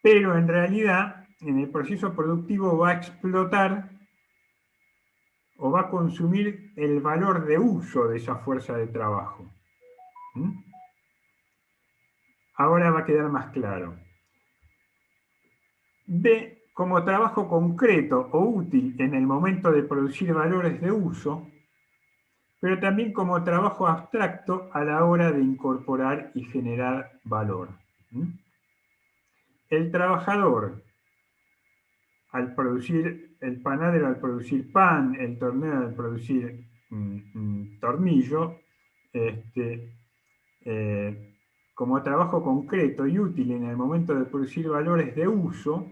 Pero en realidad, en el proceso productivo va a explotar o va a consumir el valor de uso de esa fuerza de trabajo. Ahora va a quedar más claro. Ve como trabajo concreto o útil en el momento de producir valores de uso, pero también como trabajo abstracto a la hora de incorporar y generar valor. El trabajador, al producir, el panadero al producir pan, el tornero al producir tornillo, como trabajo concreto y útil en el momento de producir valores de uso,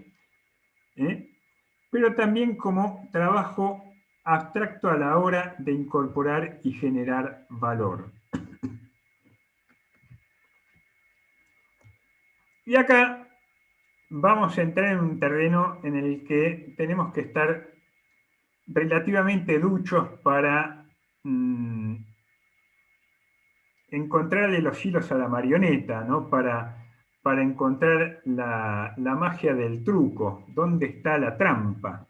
pero también como trabajo abstracto a la hora de incorporar y generar valor. Y acá vamos a entrar en un terreno en el que tenemos que estar relativamente duchos para encontrarle los hilos a la marioneta, ¿no? Para encontrar la magia del truco, dónde está la trampa.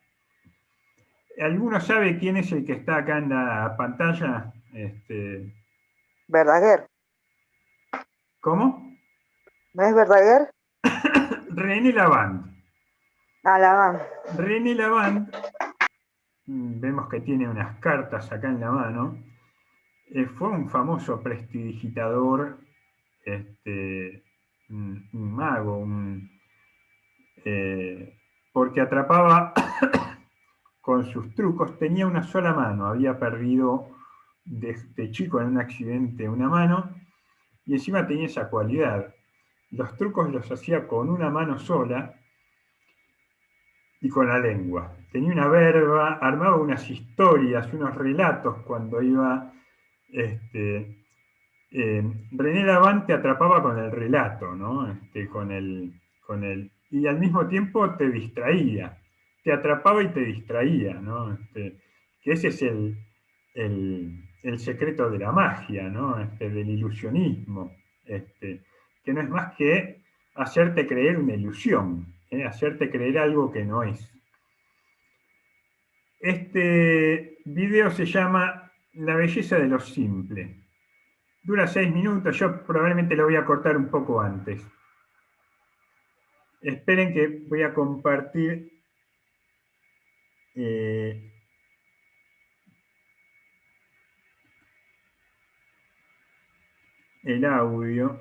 ¿Alguno sabe quién es el que está acá en la pantalla? Verdaguer. ¿Cómo? ¿No es Verdaguer? René Lavand. Ah, Lavand. René Lavand, vemos que tiene unas cartas acá en la mano, fue un famoso prestidigitador, un mago, porque atrapaba con sus trucos, tenía una sola mano, había perdido de chico en un accidente una mano, y encima tenía esa cualidad. Los trucos los hacía con una mano sola y con la lengua. Tenía una verba, armaba unas historias, unos relatos cuando iba... René Lavand te atrapaba con el relato, ¿no? Y al mismo tiempo te distraía. Te atrapaba y te distraía, ¿no? Que ese es el secreto de la magia, ¿no? Del ilusionismo. Que no es más que hacerte creer una ilusión, hacerte creer algo que no es. Este video se llama La belleza de lo simple. Dura 6 minutos, yo probablemente lo voy a cortar un poco antes. Esperen que voy a compartir el audio.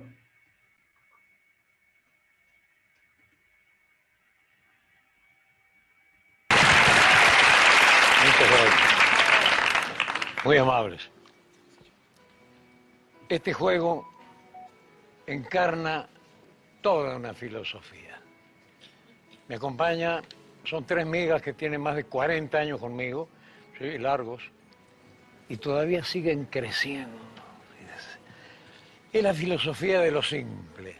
Muchas gracias. Muy amables. Este juego encarna toda una filosofía. Me acompaña, son 3 migas que tienen más de 40 años conmigo, ¿sí? Largos, y todavía siguen creciendo. Fíjese. Es la filosofía de lo simple,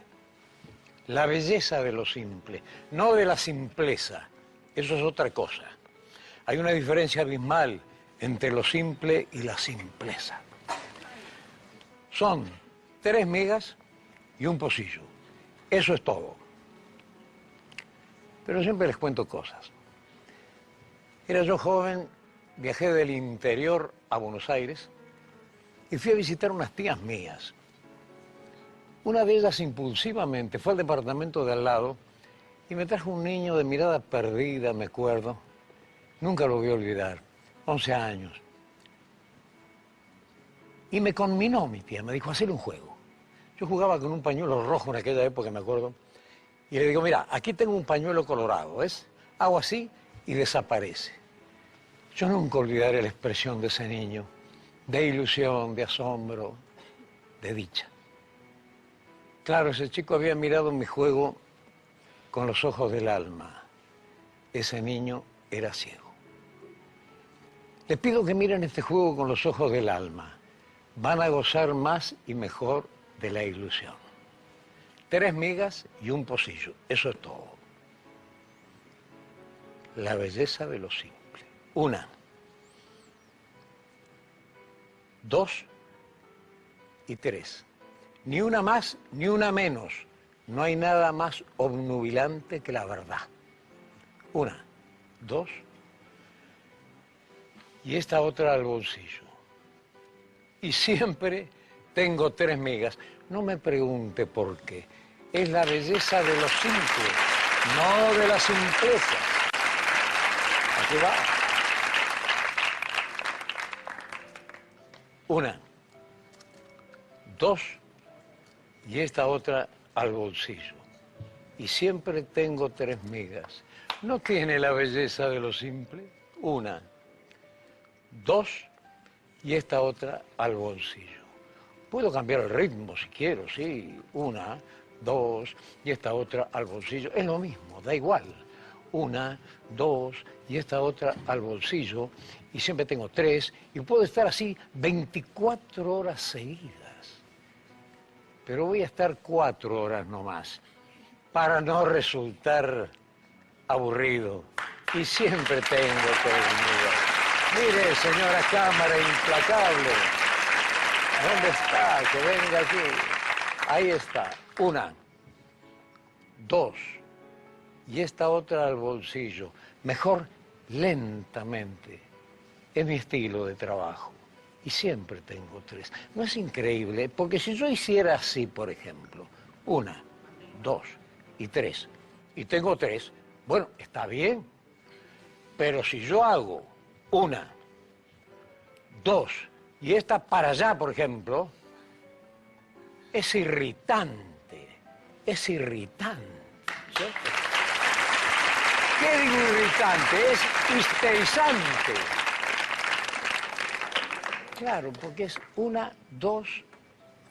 la belleza de lo simple, no de la simpleza, eso es otra cosa. Hay una diferencia abismal entre lo simple y la simpleza. Son 3 migas y un pocillo. Eso es todo. Pero siempre les cuento cosas. Era yo joven, viajé del interior a Buenos Aires y fui a visitar unas tías mías. Una de ellas impulsivamente fue al departamento de al lado y me trajo un niño de mirada perdida, me acuerdo. Nunca lo voy a olvidar. 11 años. Y me conminó mi tía, me dijo, hacer un juego. Yo jugaba con un pañuelo rojo en aquella época, me acuerdo, y le digo, mira, aquí tengo un pañuelo colorado, ¿ves? Hago así y desaparece. Yo nunca olvidaré la expresión de ese niño, de ilusión, de asombro, de dicha. Claro, ese chico había mirado mi juego con los ojos del alma. Ese niño era ciego. Les pido que miren este juego con los ojos del alma. Van a gozar más y mejor de la ilusión. 3 migas y un pocillo, eso es todo. La belleza de lo simple. 1. 2 y 3. Ni una más, ni una menos. No hay nada más obnubilante que la verdad. 1, 2, y esta otra al bolsillo. Y siempre tengo 3 migas. No me pregunte por qué. Es la belleza de lo simple, no de la simpleza. Aquí va. 1, 2, y esta otra al bolsillo. Y siempre tengo 3 migas. ¿No tiene la belleza de lo simple? 1, 2, y esta otra al bolsillo. Puedo cambiar el ritmo si quiero, sí. 1, 2, y esta otra al bolsillo. Es lo mismo, da igual. 1, 2, y esta otra al bolsillo. Y siempre tengo 3, y puedo estar así 24 horas seguidas. Pero voy a estar 4 horas nomás, para no resultar aburrido. Y siempre tengo 3 migas. Mire, señora cámara implacable. ¿Dónde está? Que venga aquí. Ahí está. 1, 2, y esta otra al bolsillo. Mejor lentamente. Es mi estilo de trabajo. Y siempre tengo 3. ¿No es increíble? Porque si yo hiciera así, por ejemplo, 1, 2 y 3, y tengo 3, bueno, está bien. Pero si yo hago 1, 2, y esta para allá, por ejemplo, es irritante. Es irritante. ¿Cierto? ¿Qué digo irritante? Es histerizante. Claro, porque es 1, 2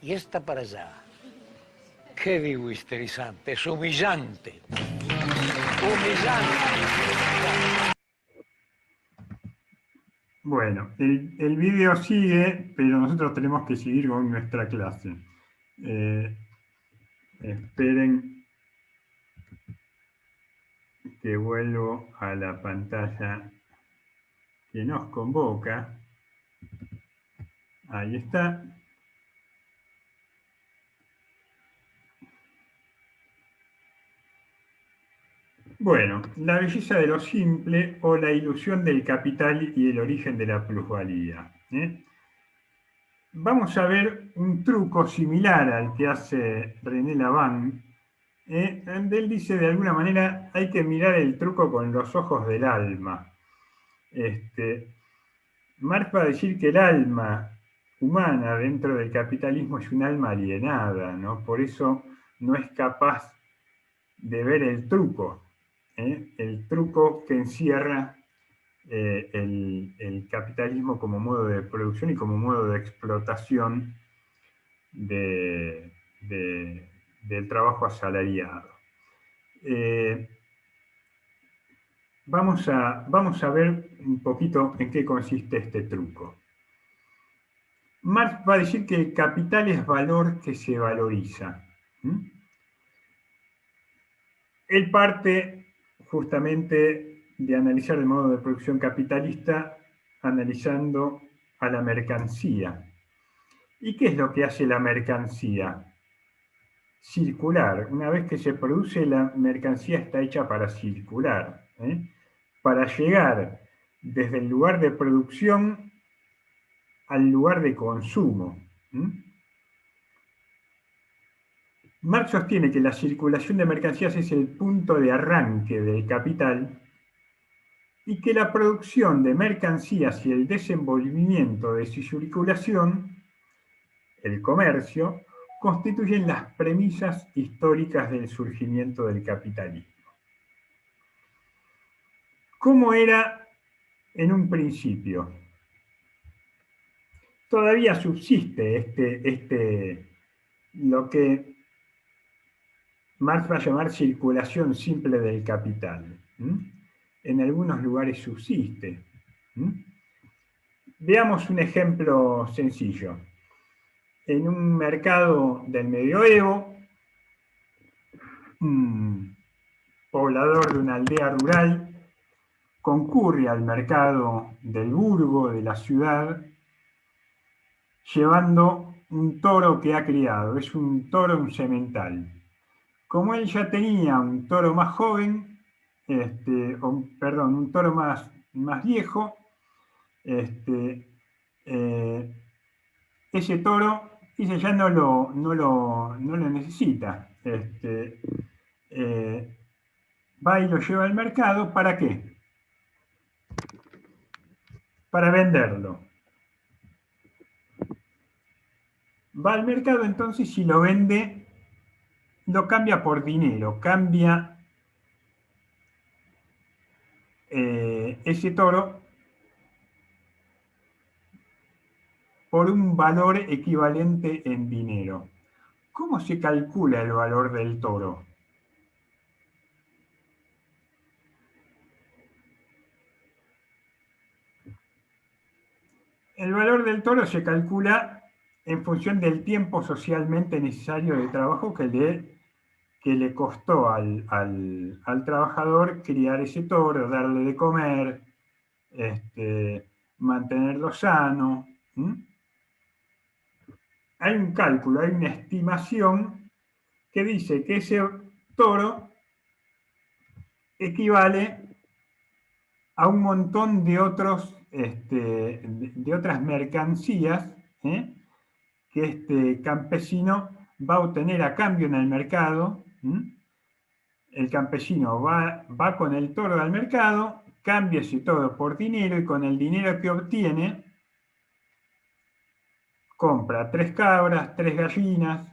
y esta para allá. ¿Qué digo histerizante? Es humillante. Humillante. Bueno, el video sigue, pero nosotros tenemos que seguir con nuestra clase. Esperen que vuelvo a la pantalla que nos convoca. Ahí está. Bueno, la belleza de lo simple o la ilusión del capital y el origen de la plusvalía. Vamos a ver un truco similar al que hace René Lavand. Donde él dice, de alguna manera, hay que mirar el truco con los ojos del alma. Marx va a decir que el alma humana dentro del capitalismo es un alma alienada, ¿no? Por eso no es capaz de ver el truco que encierra el capitalismo como modo de producción y como modo de explotación del trabajo asalariado. Vamos a ver un poquito en qué consiste este truco. Marx va a decir que el capital es valor que se valoriza. Él parte justamente de analizar el modo de producción capitalista analizando a la mercancía. ¿Y qué es lo que hace la mercancía? Circular. Una vez que se produce, la mercancía está hecha para circular, para llegar desde el lugar de producción al lugar de consumo. Marx sostiene que la circulación de mercancías es el punto de arranque del capital y que la producción de mercancías y el desenvolvimiento de su circulación, el comercio, constituyen las premisas históricas del surgimiento del capitalismo. ¿Cómo era en un principio? Todavía subsiste lo que Marx va a llamar circulación simple del capital. En algunos lugares subsiste. Veamos un ejemplo sencillo. En un mercado del medioevo, un poblador de una aldea rural concurre al mercado del burgo, de la ciudad, llevando un toro que ha criado. Es un toro, un semental. Como él ya tenía un toro más joven, perdón, un toro más viejo, ese toro dice ya no lo necesita. Va y lo lleva al mercado, ¿para qué? Para venderlo. Va al mercado entonces y lo vende, lo cambia por dinero, cambia ese toro por un valor equivalente en dinero. ¿Cómo se calcula el valor del toro? El valor del toro se calcula en función del tiempo socialmente necesario de trabajo que le costó al trabajador criar ese toro, darle de comer, mantenerlo sano. Hay un cálculo, hay una estimación que dice que ese toro equivale a un montón de otras mercancías que este campesino va a obtener a cambio en el mercado. El campesino va con el toro al mercado, cambia ese toro por dinero y con el dinero que obtiene compra 3 cabras, 3 gallinas,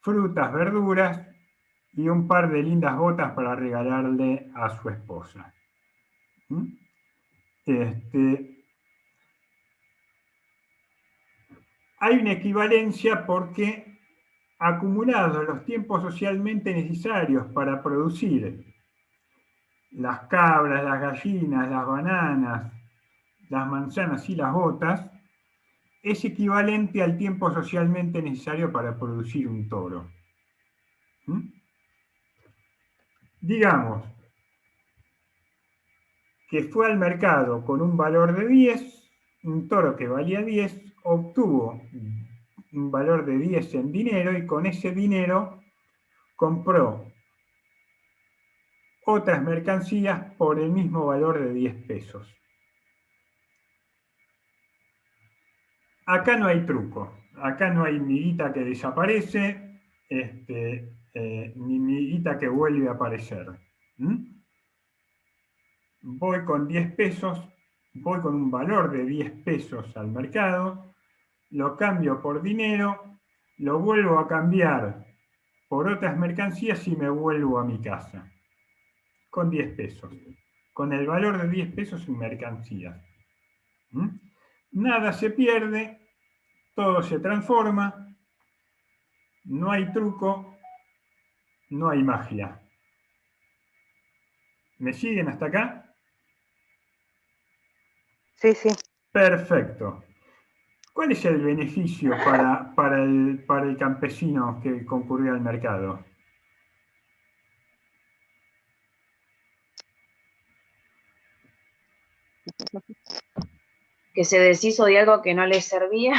frutas, verduras y un par de lindas botas para regalarle a su esposa. Hay una equivalencia porque acumulados los tiempos socialmente necesarios para producir las cabras, las gallinas, las bananas, las manzanas y las botas, es equivalente al tiempo socialmente necesario para producir un toro. Digamos que fue al mercado con un valor de 10, un toro que valía 10, obtuvo un valor de 10 en dinero y con ese dinero compró otras mercancías por el mismo valor de 10 pesos. Acá no hay truco, acá no hay miguita que desaparece, ni miguita que vuelve a aparecer. Voy con 10 pesos, voy con un valor de 10 pesos al mercado, lo cambio por dinero, lo vuelvo a cambiar por otras mercancías y me vuelvo a mi casa. Con 10 pesos. Con el valor de 10 pesos en mercancías. Nada se pierde, todo se transforma, no hay truco, no hay magia. ¿Me siguen hasta acá? Sí, sí. Perfecto. ¿Cuál es el beneficio para el campesino que concurrió al mercado? Que se deshizo de algo que no le servía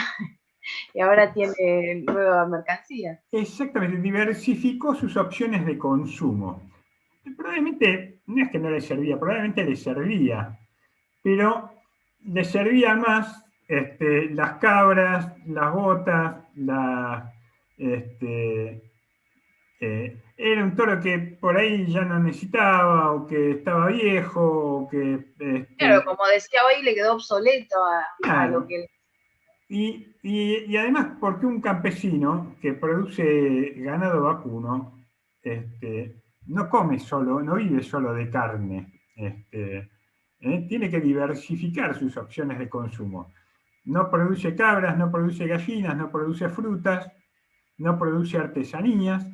y ahora tiene nueva mercancía. Exactamente, diversificó sus opciones de consumo. Probablemente, no es que no le servía, probablemente le servía, pero le servía más las cabras, las botas, era un toro que por ahí ya no necesitaba, o que estaba viejo, o que... Claro, como decía hoy, le quedó obsoleto a Claro. lo que... Y además, porque un campesino que produce ganado vacuno, no come solo, no vive solo de carne, tiene que diversificar sus opciones de consumo. No produce cabras, no produce gallinas, no produce frutas, no produce artesanías,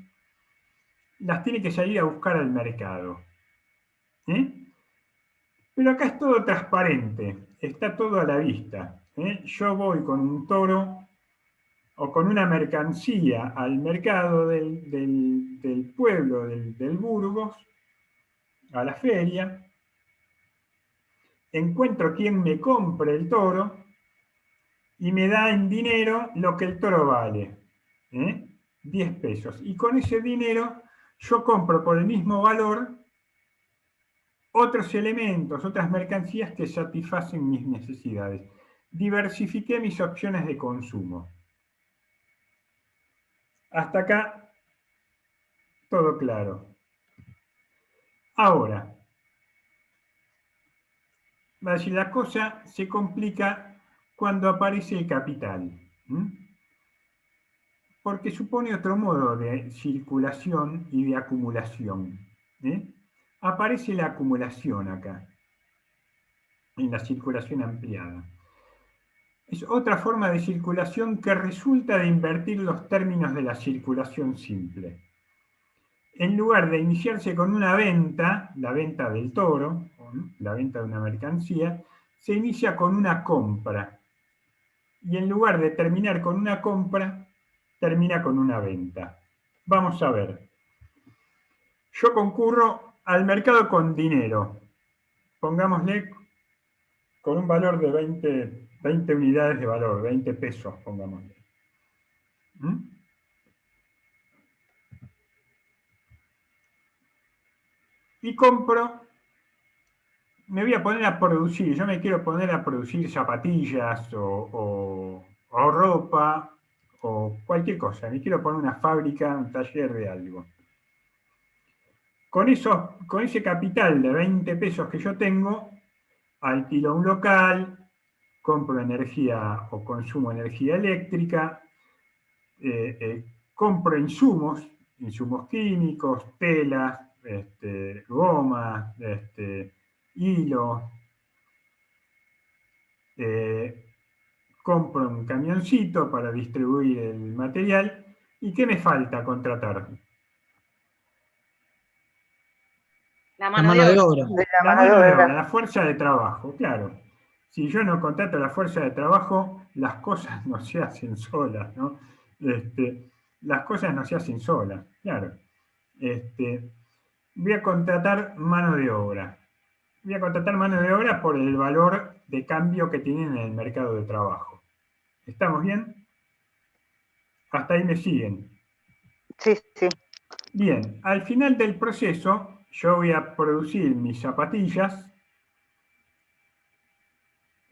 las tiene que salir a buscar al mercado. Pero acá es todo transparente, está todo a la vista. Yo voy con un toro o con una mercancía al mercado del pueblo, del Burgos, a la feria, encuentro quien me compre el toro, y me da en dinero lo que el toro vale, 10 pesos. Y con ese dinero yo compro por el mismo valor otros elementos, otras mercancías que satisfacen mis necesidades. Diversifiqué mis opciones de consumo. Hasta acá, todo claro. Ahora, va a decir, la cosa se complica cuando aparece el capital, porque supone otro modo de circulación y de acumulación. Aparece la acumulación acá, en la circulación ampliada. Es otra forma de circulación que resulta de invertir los términos de la circulación simple. En lugar de iniciarse con una venta, la venta del toro, la venta de una mercancía, se inicia con una compra. Y en lugar de terminar con una compra, termina con una venta. Vamos a ver. Yo concurro al mercado con dinero. Pongámosle con un valor de 20 unidades de valor, 20 pesos, pongámosle. Y compro, me voy a poner a producir, yo me quiero poner a producir zapatillas o ropa o cualquier cosa, me quiero poner una fábrica, un taller de algo. Con ese capital de 20 pesos que yo tengo, alquilo un local, compro energía o consumo energía eléctrica, compro insumos químicos, telas, gomas, hilo, compro un camioncito para distribuir el material. ¿Y qué me falta contratar? La mano de obra. La mano de obra, la fuerza de trabajo, claro. Si yo no contrato la fuerza de trabajo, las cosas no se hacen solas, ¿no? Las cosas no se hacen solas, claro. Voy a contratar mano de obra. Voy a contratar mano de obra por el valor de cambio que tienen en el mercado de trabajo. ¿Estamos bien? Hasta ahí me siguen. Sí, sí. Bien, al final del proceso, yo voy a producir mis zapatillas.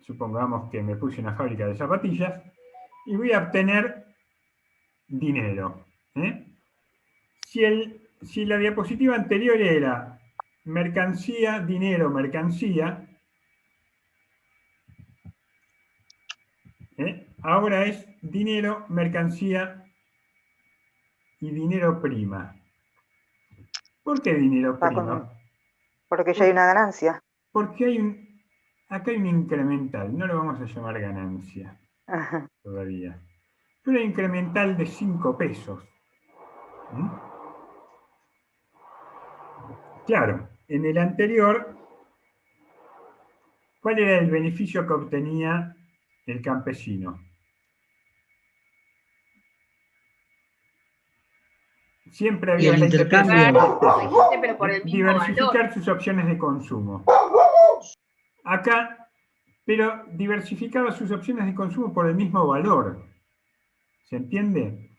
Supongamos que me puse una fábrica de zapatillas y voy a obtener dinero. Si la diapositiva anterior era mercancía, dinero, mercancía, ahora es dinero, mercancía y dinero prima. ¿Por qué dinero prima? Porque ya hay una ganancia. Porque acá hay un incremental, no lo vamos a llamar ganancia todavía. Pero hay un incremental de 5 pesos. Claro, en el anterior, ¿cuál era el beneficio que obtenía el campesino? Siempre había 20 pesos. Pero por el mismo diversificar valor. sus opciones de consumo. Acá, pero diversificaba sus opciones de consumo por el mismo valor. ¿Se entiende?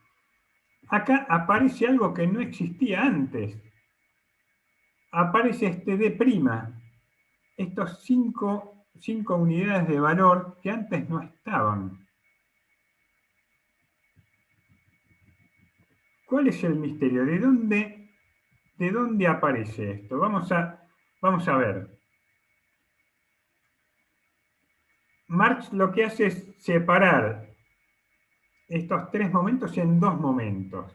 Acá aparece algo que no existía antes. Aparece D', estos 5 unidades de valor que antes no estaban. ¿Cuál es el misterio? ¿De dónde aparece esto? Vamos a ver. Marx lo que hace es separar estos 3 momentos en 2 momentos.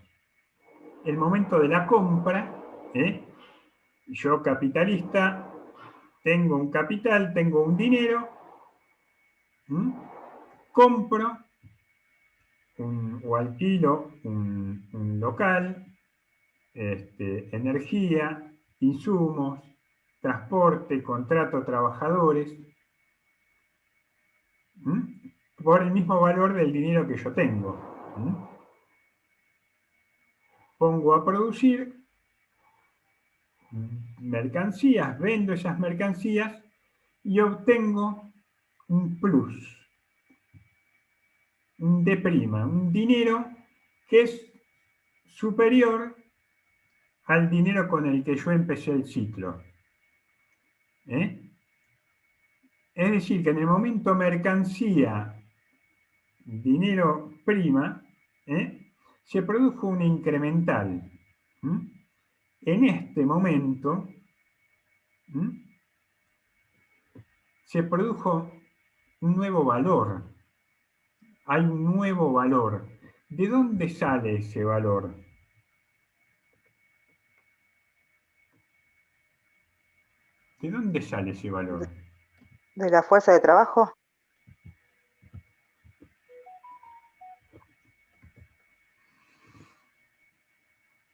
El momento de la compra, yo capitalista, tengo un capital, tengo un dinero, compro o alquilo un local, energía, insumos, transporte, contrato trabajadores, por el mismo valor del dinero que yo tengo. Pongo a producir mercancías, vendo esas mercancías y obtengo un plus. un D', un dinero que es superior al dinero con el que yo empecé el ciclo. Es decir, que en el momento mercancía, dinero prima, se produjo un incremental. En este momento se produjo un nuevo valor. Hay un nuevo valor. ¿De dónde sale ese valor? ¿De dónde sale ese valor? ¿De la fuerza de trabajo?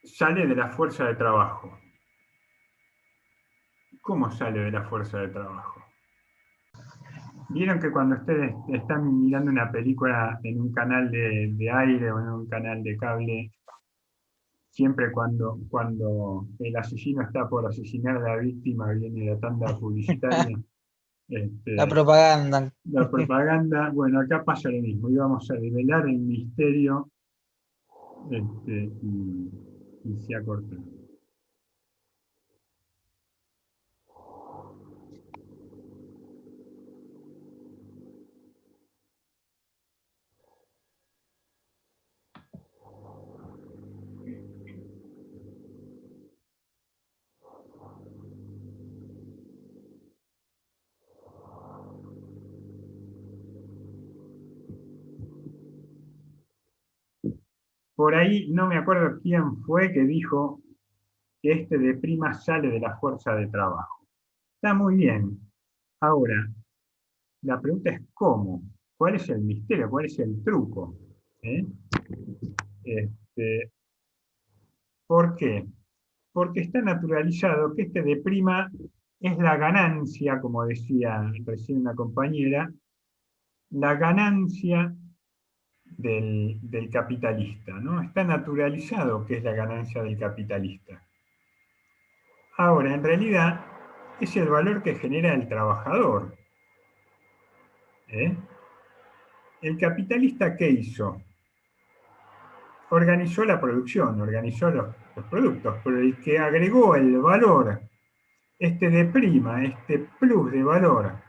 Sale de la fuerza de trabajo. ¿Cómo sale de la fuerza de trabajo? Vieron que cuando ustedes están mirando una película en un canal de aire o en un canal de cable, siempre cuando el asesino está por asesinar a la víctima, viene la tanda publicitaria. La propaganda. La propaganda, bueno, acá pasa lo mismo, íbamos a develar el misterio y se ha cortado. Por ahí no me acuerdo quién fue que dijo que este de prima sale de la fuerza de trabajo. Está muy bien. Ahora, la pregunta es ¿cómo? ¿Cuál es el misterio? ¿Cuál es el truco? ¿Por qué? Porque está naturalizado que este de prima es la ganancia, como decía recién una compañera, la ganancia del capitalista, ¿no? Está naturalizado que es la ganancia del capitalista. Ahora, en realidad, es el valor que genera el trabajador. ¿El capitalista qué hizo? Organizó la producción, organizó los productos, pero el que agregó el valor, este de prima, este plus de valor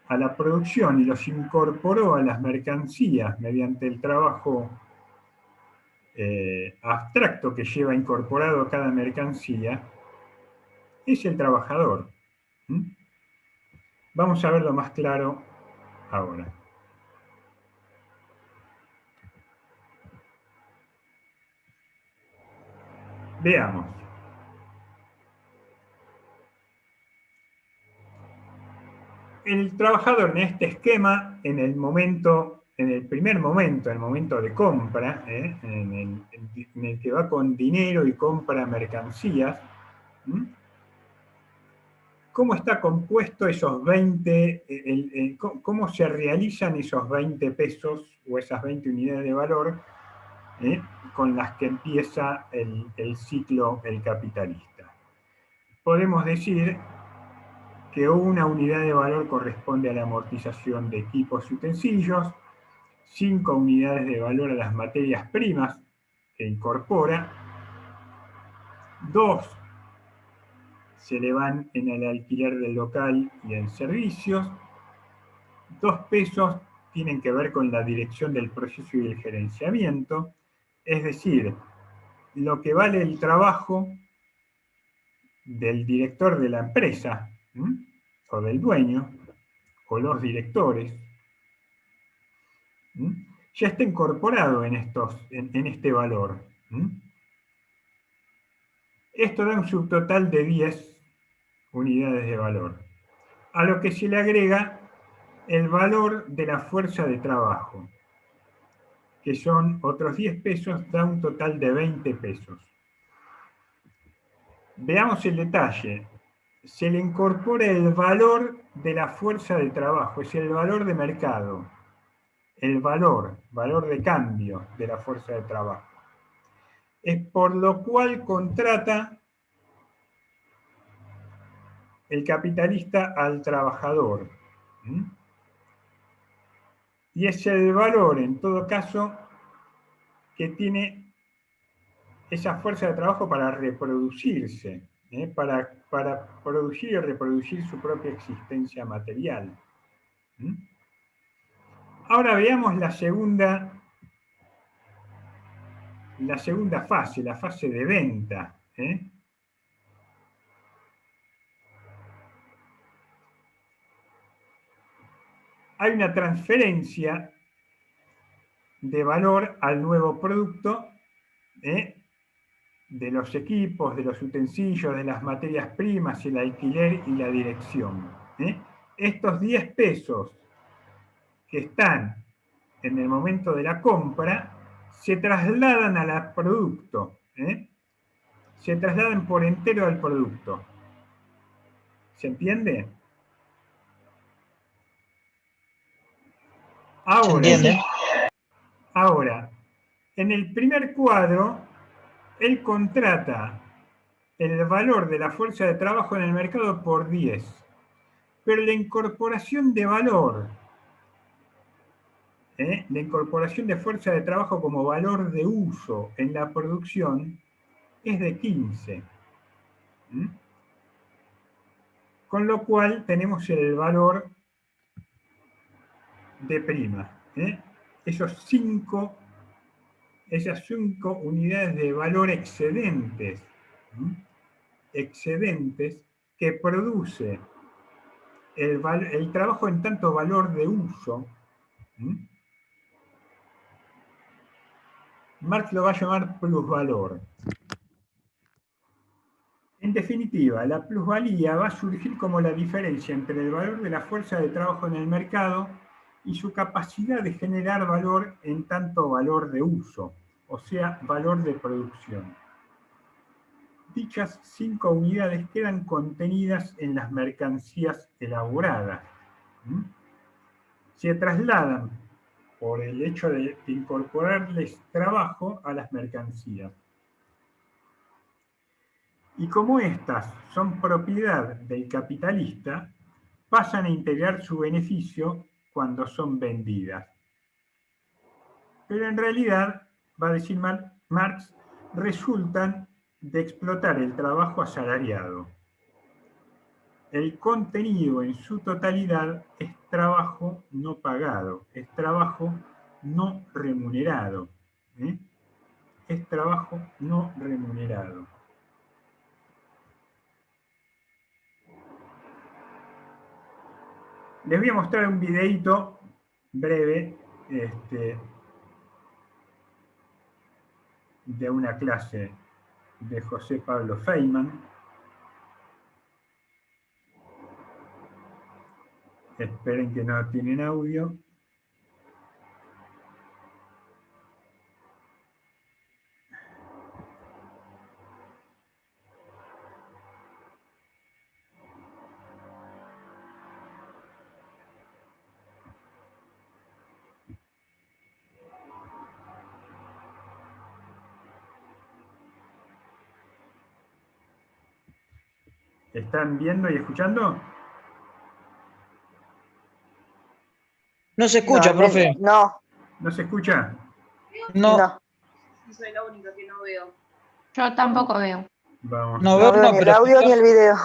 a la producción y los incorporó a las mercancías mediante el trabajo abstracto que lleva incorporado cada mercancía, es el trabajador. Vamos a verlo más claro ahora. Veamos. El trabajador en este esquema, en el primer momento, en el momento de compra, en el que va con dinero y compra mercancías, ¿cómo está compuesto esos 20, cómo se realizan esos 20 pesos o esas 20 unidades de valor con las que empieza el ciclo el capitalista? Podemos decir que una unidad de valor corresponde a la amortización de equipos y utensilios, 5 unidades de valor a las materias primas que incorpora, 2 se le van en el alquiler del local y en servicios, 2 pesos tienen que ver con la dirección del proceso y el gerenciamiento, es decir, lo que vale el trabajo del director de la empresa, o del dueño, o los directores, ya está incorporado en este valor. Esto da un subtotal de 10 unidades de valor, a lo que se le agrega el valor de la fuerza de trabajo, que son otros 10 pesos, da un total de 20 pesos. Veamos el detalle. Se le incorpora el valor de la fuerza de trabajo, es el valor de mercado, el valor de cambio de la fuerza de trabajo. Es por lo cual contrata el capitalista al trabajador. Y es el valor, en todo caso, que tiene esa fuerza de trabajo para reproducirse, para producir y reproducir su propia existencia material. Ahora veamos la segunda fase, la fase de venta. Hay una transferencia de valor al nuevo producto de los equipos, de los utensilios, de las materias primas, el alquiler y la dirección. Estos 10 pesos que están en el momento de la compra se trasladan al producto, se trasladan por entero al producto. ¿Se entiende? ¿Se entiende? Ahora, en el primer cuadro, él contrata el valor de la fuerza de trabajo en el mercado por 10, pero la incorporación de valor, la incorporación de fuerza de trabajo como valor de uso en la producción es de 15. Con lo cual tenemos el valor de prima. Esas 5 unidades de valor excedentes, que produce el trabajo en tanto valor de uso, Marx lo va a llamar plusvalor. En definitiva, la plusvalía va a surgir como la diferencia entre el valor de la fuerza de trabajo en el mercado y su capacidad de generar valor en tanto valor de uso, o sea, valor de producción. Dichas 5 unidades quedan contenidas en las mercancías elaboradas. Se trasladan por el hecho de incorporarles trabajo a las mercancías. Y como estas son propiedad del capitalista, pasan a integrar su beneficio cuando son vendidas. Pero en realidad, va a decir Marx, resultan de explotar el trabajo asalariado. El contenido en su totalidad es trabajo no pagado, es trabajo no remunerado. Es trabajo no remunerado. Les voy a mostrar un videíto breve de una clase de José Pablo Feynman. Esperen que no tienen audio. ¿Están viendo y escuchando? No se escucha, profe. No. ¿No se escucha? No. Yo soy la única que no veo. Yo tampoco veo. Vamos. No veo ni el audio ni el video.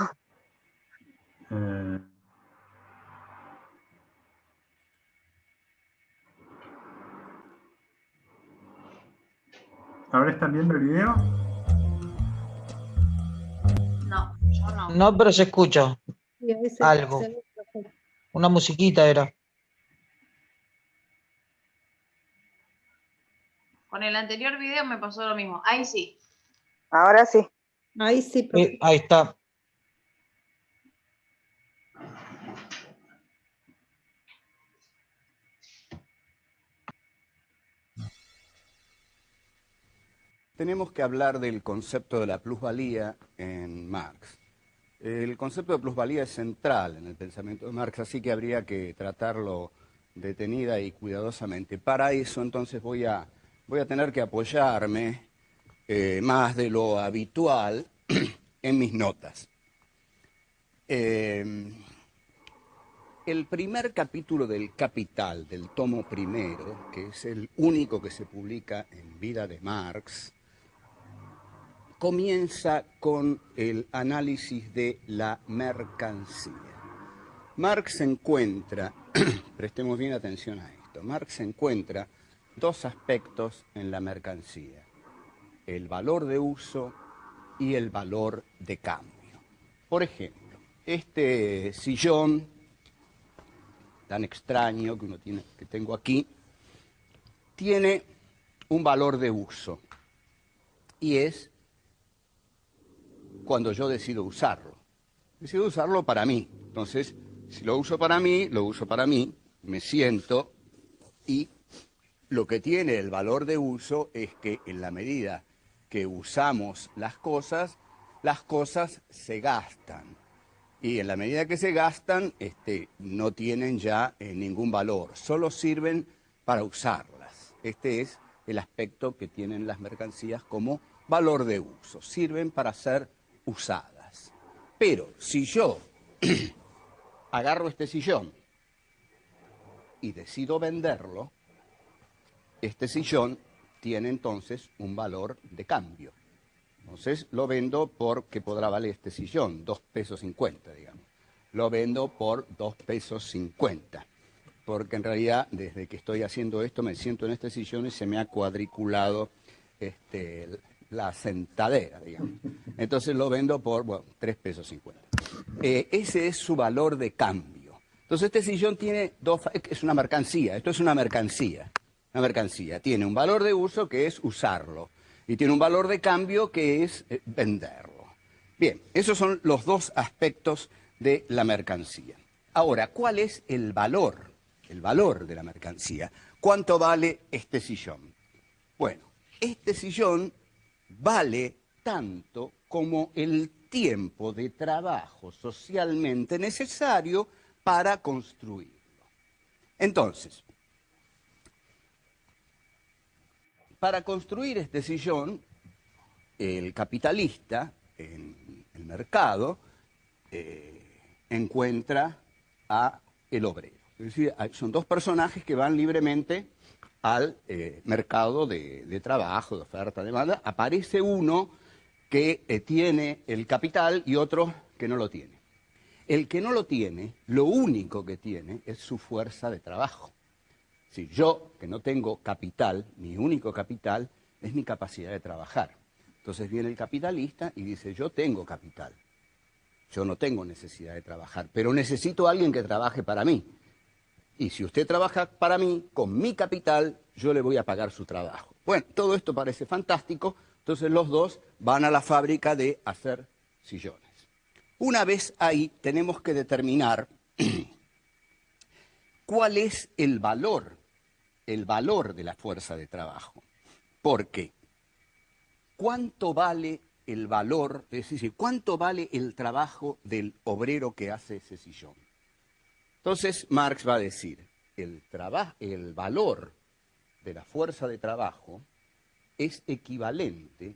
¿Ahora están viendo el video? No, yo no. No, pero se escucha. Algo. Una musiquita era. Con el anterior video me pasó lo mismo. Ahí sí. Ahora sí. Ahí sí, profe. Ahí está. Tenemos que hablar del concepto de la plusvalía en Marx. El concepto de plusvalía es central en el pensamiento de Marx, así que habría que tratarlo detenida y cuidadosamente. Para eso, entonces, voy a tener que apoyarme más de lo habitual en mis notas. el primer capítulo del Capital, del tomo primero, que es el único que se publica en vida de Marx, comienza con el análisis de la mercancía. Marx encuentra, prestemos bien atención a esto, Marx encuentra dos aspectos en la mercancía: el valor de uso y el valor de cambio. Por ejemplo, este sillón tan extraño que tengo aquí, tiene un valor de uso, y es cuando yo decido usarlo. Decido usarlo para mí. Entonces, si lo uso para mí, me siento, y lo que tiene el valor de uso es que en la medida que usamos las cosas se gastan. Y en la medida que se gastan, no tienen ya ningún valor, solo sirven para usarlas. Este es el aspecto que tienen las mercancías como valor de uso, sirven para ser usadas. Pero si yo agarro este sillón y decido venderlo, este sillón tiene entonces un valor de cambio. Entonces lo vendo por, ¿qué podrá valer este sillón? 2,50 pesos, digamos. Lo vendo por 2,50 pesos. Porque en realidad, desde que estoy haciendo esto, me siento en este sillón y se me ha cuadriculado la sentadera, digamos. Entonces lo vendo por, bueno, 3,50 pesos. Ese es su valor de cambio. Entonces este sillón tiene es una mercancía, esto es una mercancía. Una mercancía tiene un valor de uso, que es usarlo, y tiene un valor de cambio, que es venderlo. Bien, esos son los dos aspectos de la mercancía. Ahora, ¿cuál es el valor? El valor de la mercancía. ¿Cuánto vale este sillón? Bueno, este sillón vale tanto como el tiempo de trabajo socialmente necesario para construirlo. Entonces, para construir este sillón, el capitalista en el mercado encuentra a el obrero. Es decir, son dos personajes que van libremente al mercado de trabajo, de oferta, de demanda. Aparece uno que tiene el capital y otro que no lo tiene. El que no lo tiene, lo único que tiene es su fuerza de trabajo. Si yo, que no tengo capital, mi único capital es mi capacidad de trabajar. Entonces viene el capitalista y dice, yo tengo capital, yo no tengo necesidad de trabajar, pero necesito a alguien que trabaje para mí. Y si usted trabaja para mí, con mi capital, yo le voy a pagar su trabajo. Bueno, todo esto parece fantástico, entonces los dos van a la fábrica de hacer sillones. Una vez ahí, tenemos que determinar cuál es el valor de la fuerza de trabajo. Porque, ¿cuánto vale el valor, es decir, cuánto vale el trabajo del obrero que hace ese sillón? Entonces Marx va a decir, el valor de la fuerza de trabajo es equivalente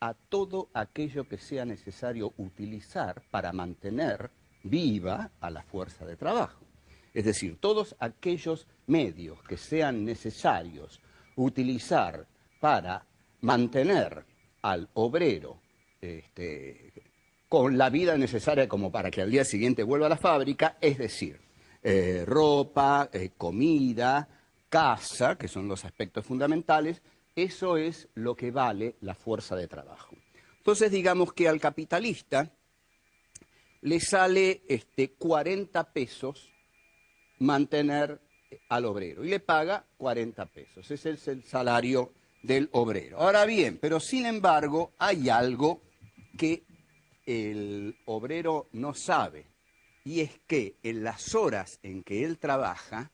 a todo aquello que sea necesario utilizar para mantener viva a la fuerza de trabajo. Es decir, todos aquellos medios que sean necesarios utilizar para mantener al obrero con la vida necesaria como para que al día siguiente vuelva a la fábrica, es decir, ropa, comida, casa, que son los aspectos fundamentales, eso es lo que vale la fuerza de trabajo. Entonces digamos que al capitalista le sale 40 pesos mantener al obrero y le paga 40 pesos. Ese es el salario del obrero. Ahora bien, pero sin embargo hay algo que el obrero no sabe, y es que en las horas en que él trabaja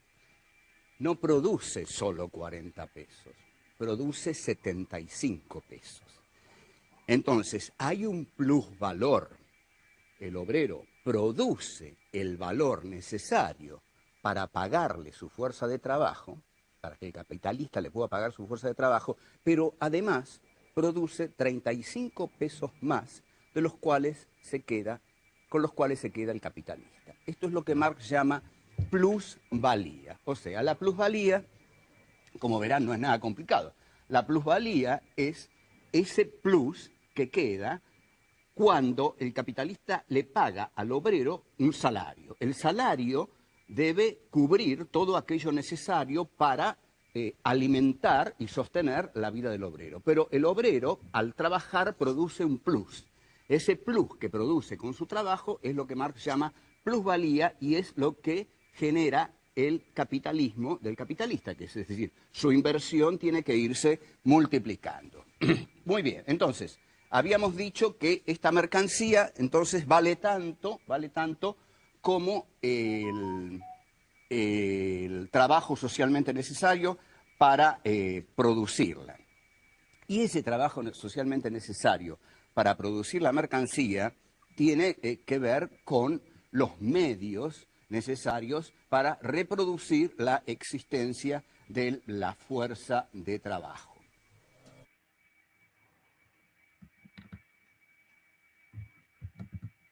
no produce solo 40 pesos, produce 75 pesos. Entonces hay un plusvalor. El obrero produce el valor necesario para pagarle su fuerza de trabajo, para que el capitalista le pueda pagar su fuerza de trabajo, pero además produce 35 pesos más con los cuales se queda el capitalista. Esto es lo que Marx llama plusvalía. O sea, la plusvalía, como verán, no es nada complicado. La plusvalía es ese plus que queda cuando el capitalista le paga al obrero un salario. El salario debe cubrir todo aquello necesario para alimentar y sostener la vida del obrero. Pero el obrero, al trabajar, produce un plus. Ese plus que produce con su trabajo es lo que Marx llama plusvalía y es lo que genera el capitalismo del capitalista, que es decir, su inversión tiene que irse multiplicando. Muy bien, entonces, habíamos dicho que esta mercancía entonces vale tanto como el trabajo socialmente necesario para producirla. Y ese trabajo socialmente necesario para producir la mercancía tiene que ver con los medios necesarios para reproducir la existencia de la fuerza de trabajo.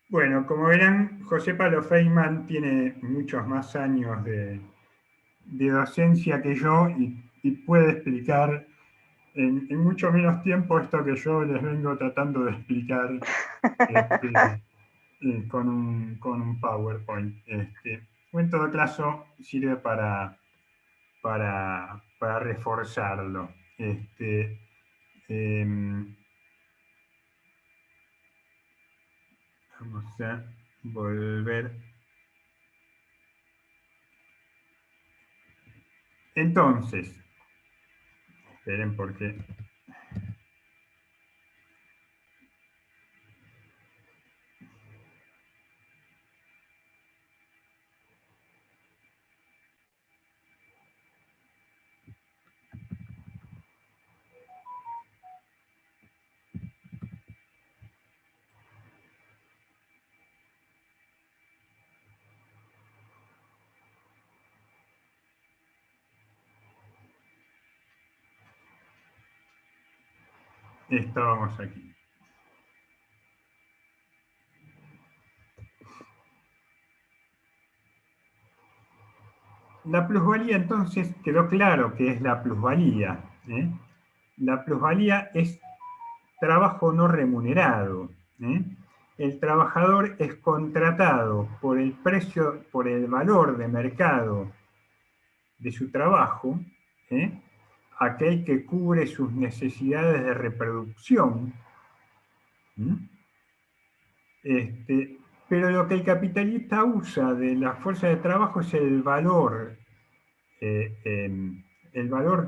Bueno, como verán, José Pablo Feynman tiene muchos más años de docencia que yo y puede explicar en mucho menos tiempo esto que yo les vengo tratando de explicar con un PowerPoint. O en todo caso, sirve para reforzarlo. Vamos a volver. Entonces, esperen porque... Estábamos aquí. La plusvalía, entonces, quedó claro que es la plusvalía. La plusvalía es trabajo no remunerado. El trabajador es contratado por el precio, por el valor de mercado de su trabajo, aquel que cubre sus necesidades de reproducción. Pero lo que el capitalista usa de la fuerza de trabajo es el valor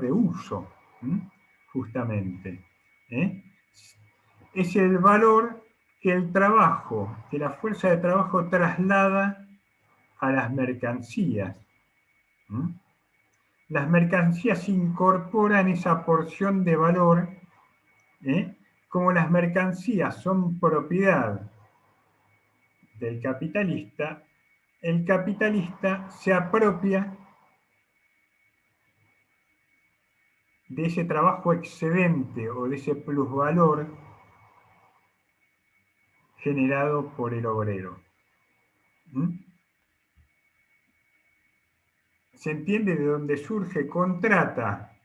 de uso, justamente. Es el valor que el trabajo, que la fuerza de trabajo traslada a las mercancías. Las mercancías incorporan esa porción de valor, como las mercancías son propiedad del capitalista, el capitalista se apropia de ese trabajo excedente o de ese plusvalor generado por el obrero. ¿Se entiende de dónde surge? Contrata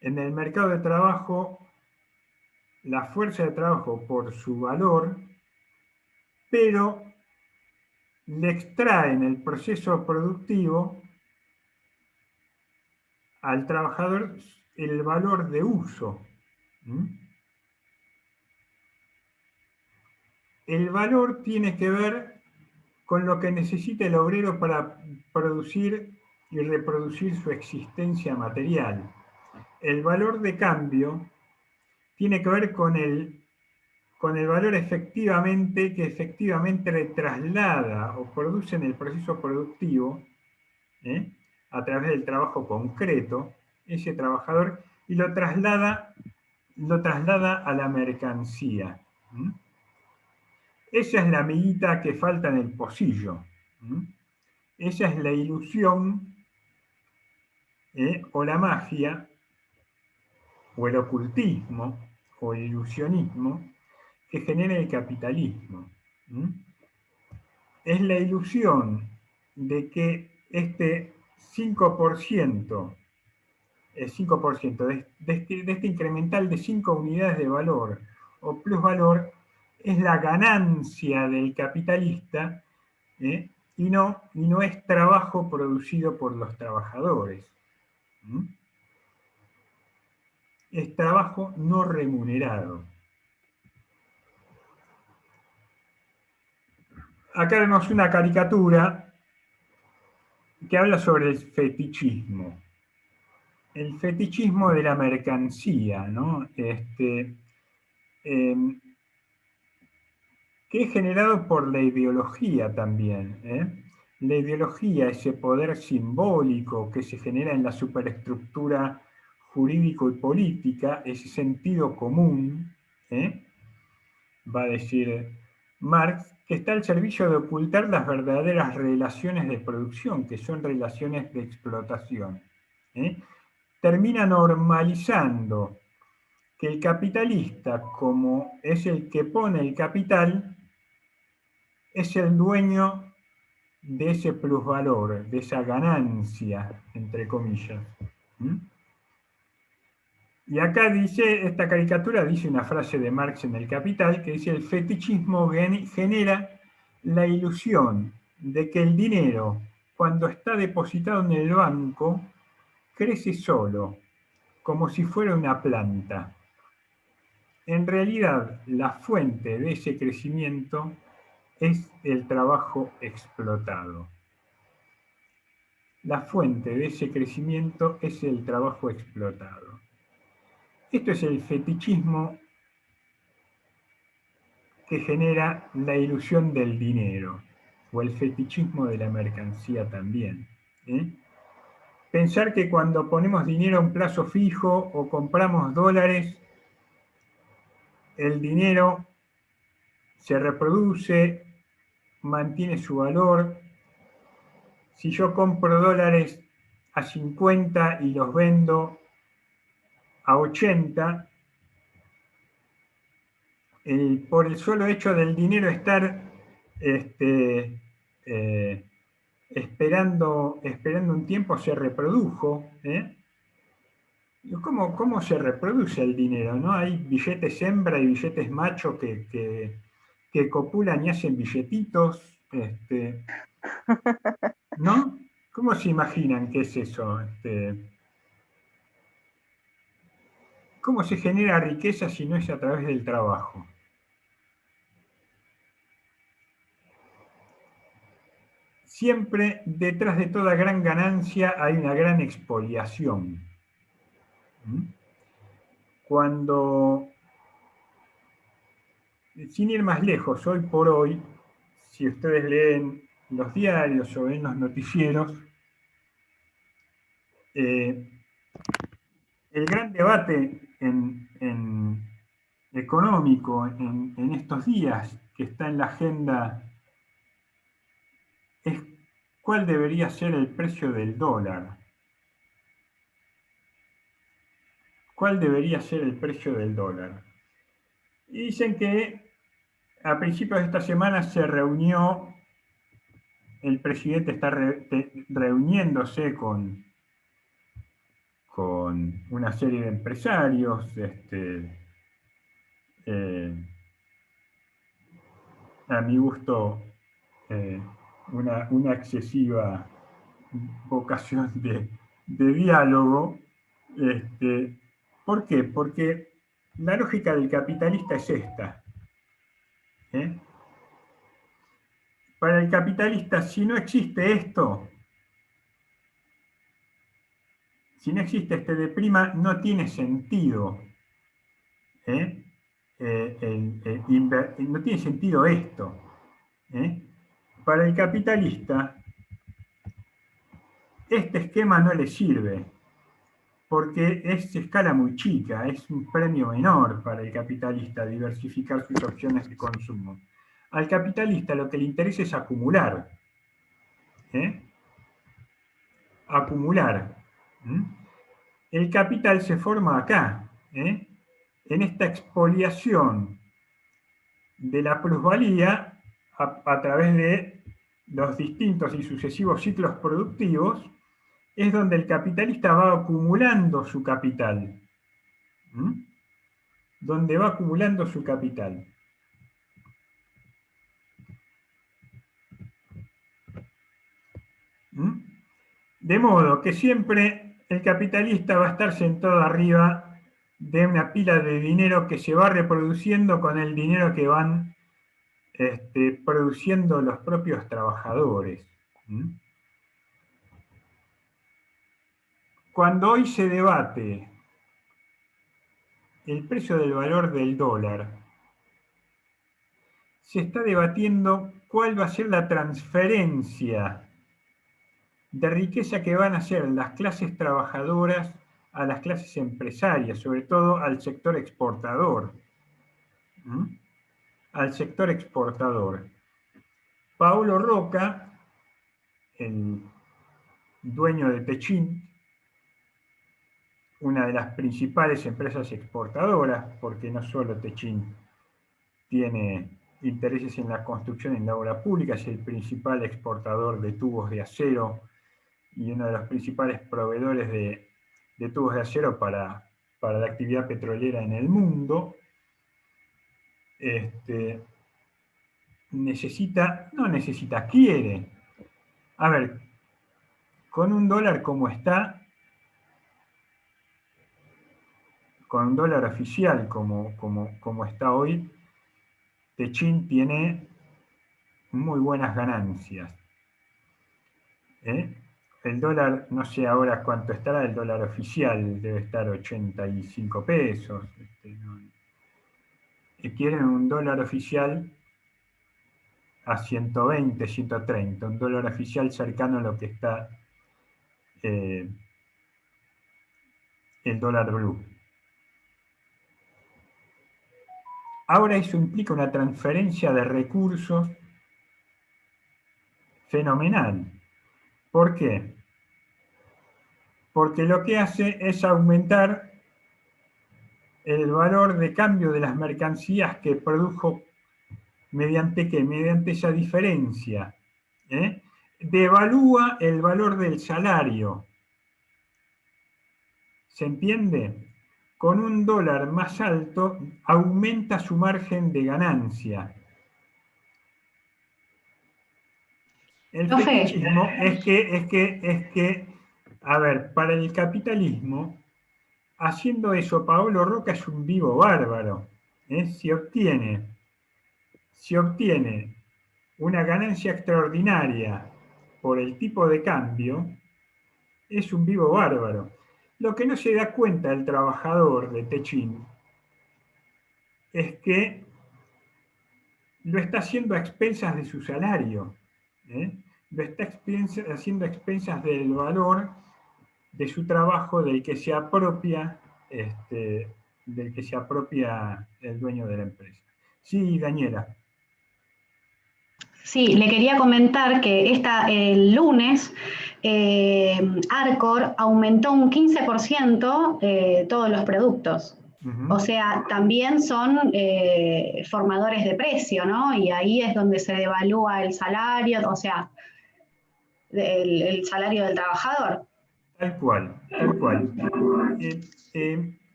en el mercado de trabajo la fuerza de trabajo por su valor, pero le extrae en el proceso productivo al trabajador el valor de uso. El valor tiene que ver con lo que necesita el obrero para producir y reproducir su existencia material. El valor de cambio tiene que ver con el valor que efectivamente le traslada o produce en el proceso productivo, a través del trabajo concreto, ese trabajador, y lo traslada a la mercancía. Esa es la amiguita que falta en el pocillo. Esa es la ilusión o la magia o el ocultismo o el ilusionismo que genera el capitalismo. Es la ilusión de que este 5%, el 5% de este incremental de 5 unidades de valor o plusvalor es la ganancia del capitalista, y no es trabajo producido por los trabajadores. Es trabajo no remunerado. Acá vemos una caricatura que habla sobre el fetichismo. El fetichismo de la mercancía, ¿no? Que es generado por la ideología también, ¿eh? La ideología, ese poder simbólico que se genera en la superestructura jurídico y política, ese sentido común, va a decir Marx, que está al servicio de ocultar las verdaderas relaciones de producción, que son relaciones de explotación. Termina normalizando que el capitalista, como es el que pone el capital, es el dueño de ese plusvalor, de esa ganancia, entre comillas. Y acá dice, esta caricatura dice una frase de Marx en El Capital, que dice: el fetichismo genera la ilusión de que el dinero, cuando está depositado en el banco, crece solo, como si fuera una planta. En realidad, la fuente de ese crecimiento es el trabajo explotado. La fuente de ese crecimiento es el trabajo explotado. Esto es el fetichismo que genera la ilusión del dinero, o el fetichismo de la mercancía también. Pensar que cuando ponemos dinero a un plazo fijo o compramos dólares, el dinero se reproduce, mantiene su valor. Si yo compro dólares a 50 y los vendo a 80, por el solo hecho del dinero estar esperando un tiempo, se reprodujo. ¿Cómo se reproduce el dinero? ¿No? Hay billetes hembra y billetes macho que copulan y hacen billetitos. ¿No? ¿Cómo se imaginan que es eso? ¿Cómo se genera riqueza si no es a través del trabajo? Siempre detrás de toda gran ganancia hay una gran expoliación. Cuando, sin ir más lejos, hoy por hoy, si ustedes leen los diarios o ven los noticieros, el gran debate económico en estos días que está en la agenda es cuál debería ser el precio del dólar. ¿Cuál debería ser el precio del dólar? Y dicen que a principios de esta semana se reunió, el presidente está reuniéndose con una serie de empresarios, a mi gusto, una excesiva vocación de diálogo. ¿Por qué? Porque la lógica del capitalista es esta. Para el capitalista, si no existe esto, si no existe este de prima, no tiene sentido. No tiene sentido esto. Para el capitalista, este esquema no le sirve, porque es escala muy chica, es un premio menor para el capitalista diversificar sus opciones de consumo. Al capitalista lo que le interesa es acumular. Acumular. El capital se forma acá, en esta expoliación de la plusvalía a través de los distintos y sucesivos ciclos productivos, es donde el capitalista va acumulando su capital. Donde va acumulando su capital. De modo que siempre el capitalista va a estar sentado arriba de una pila de dinero que se va reproduciendo con el dinero que van produciendo los propios trabajadores. Cuando hoy se debate el precio del valor del dólar, se está debatiendo cuál va a ser la transferencia de riqueza que van a hacer las clases trabajadoras a las clases empresarias, sobre todo al sector exportador. Al sector exportador. Paolo Rocca, el dueño de Techint, una de las principales empresas exportadoras, porque no solo Techint tiene intereses en la construcción y en la obra pública, es el principal exportador de tubos de acero y uno de los principales proveedores de tubos de acero para la actividad petrolera en el mundo. Quiere. A ver, con un dólar como está, con un dólar oficial como está hoy, Techint tiene muy buenas ganancias. El dólar, no sé ahora cuánto estará, el dólar oficial debe estar 85 pesos. Quieren un dólar oficial a 120, 130, un dólar oficial cercano a lo que está el dólar blue. Ahora eso implica una transferencia de recursos fenomenal. ¿Por qué? Porque lo que hace es aumentar el valor de cambio de las mercancías que produjo mediante ¿qué? Mediante esa diferencia. Devalúa el valor del salario. ¿Se entiende? Con un dólar más alto aumenta su margen de ganancia. El fetichismo es que, a ver, para el capitalismo, haciendo eso, Paolo Rocca es un vivo bárbaro. Si obtiene una ganancia extraordinaria por el tipo de cambio, es un vivo bárbaro. Lo que no se da cuenta el trabajador de Techint es que lo está haciendo a expensas de su salario. Lo está haciendo a expensas del valor de su trabajo del que se apropia el dueño de la empresa. Sí, Daniela. Sí, le quería comentar que el lunes Arcor aumentó un 15% todos los productos. O sea, también son formadores de precio, ¿no? Y ahí es donde se devalúa el salario, o sea, el salario del trabajador. Tal cual, tal cual.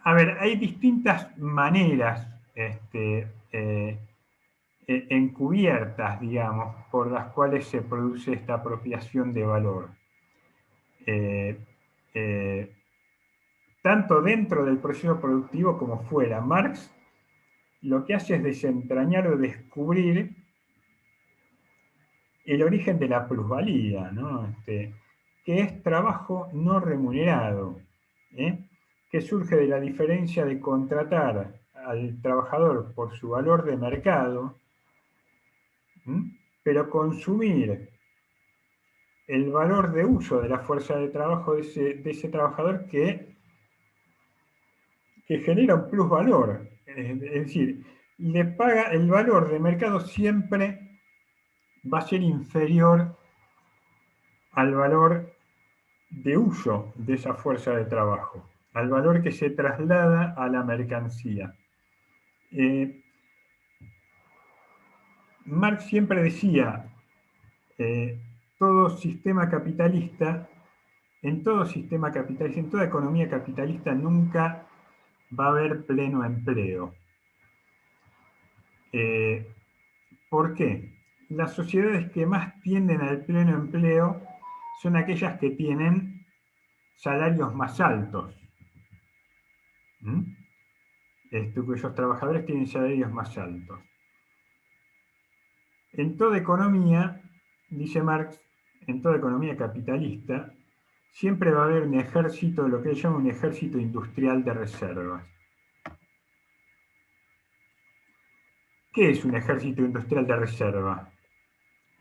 A ver, hay distintas maneras encubiertas, digamos, por las cuales se produce esta apropiación de valor. Tanto dentro del proceso productivo como fuera. Marx lo que hace es desentrañar o descubrir el origen de la plusvalía, ¿no? Que es trabajo no remunerado, que surge de la diferencia de contratar al trabajador por su valor de mercado, pero consumir el valor de uso de la fuerza de trabajo de ese trabajador que genera un plusvalor. Es decir, le paga el valor de mercado siempre va a ser inferior al valor de uso de esa fuerza de trabajo, al valor que se traslada a la mercancía. Marx siempre decía, todo sistema capitalista, en toda economía capitalista nunca va a haber pleno empleo. ¿Por qué? Las sociedades que más tienden al pleno empleo son aquellas que tienen salarios más altos. Cuyos trabajadores tienen salarios más altos. En toda economía, dice Marx, en toda economía capitalista, siempre va a haber un ejército, lo que él llama un ejército industrial de reservas. ¿Qué es un ejército industrial de reserva?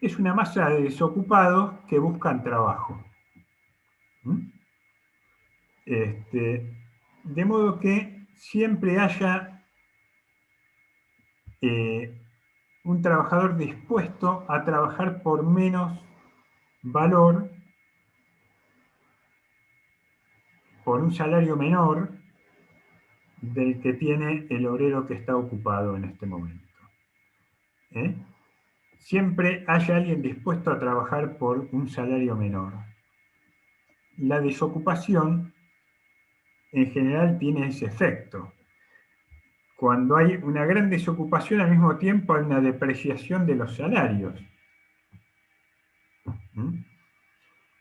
Es una masa de desocupados que buscan trabajo. De modo que siempre haya un trabajador dispuesto a trabajar por menos valor, por un salario menor del que tiene el obrero que está ocupado en este momento. Siempre haya alguien dispuesto a trabajar por un salario menor. La desocupación en general tiene ese efecto. Cuando hay una gran desocupación, al mismo tiempo hay una depreciación de los salarios.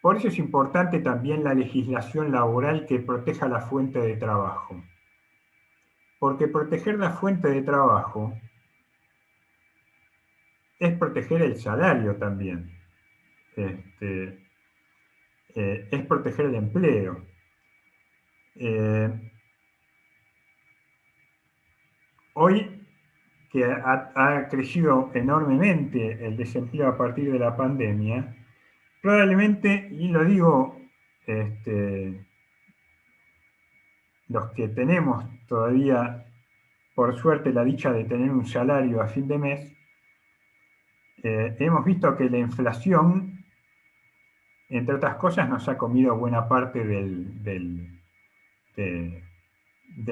Por eso es importante también la legislación laboral que proteja la fuente de trabajo. Porque proteger la fuente de trabajo es proteger el salario también. Es proteger el empleo. Hoy, que ha crecido enormemente el desempleo a partir de la pandemia, probablemente, y lo digo, los que tenemos todavía, por suerte, la dicha de tener un salario a fin de mes, hemos visto que la inflación, entre otras cosas, nos ha comido buena parte de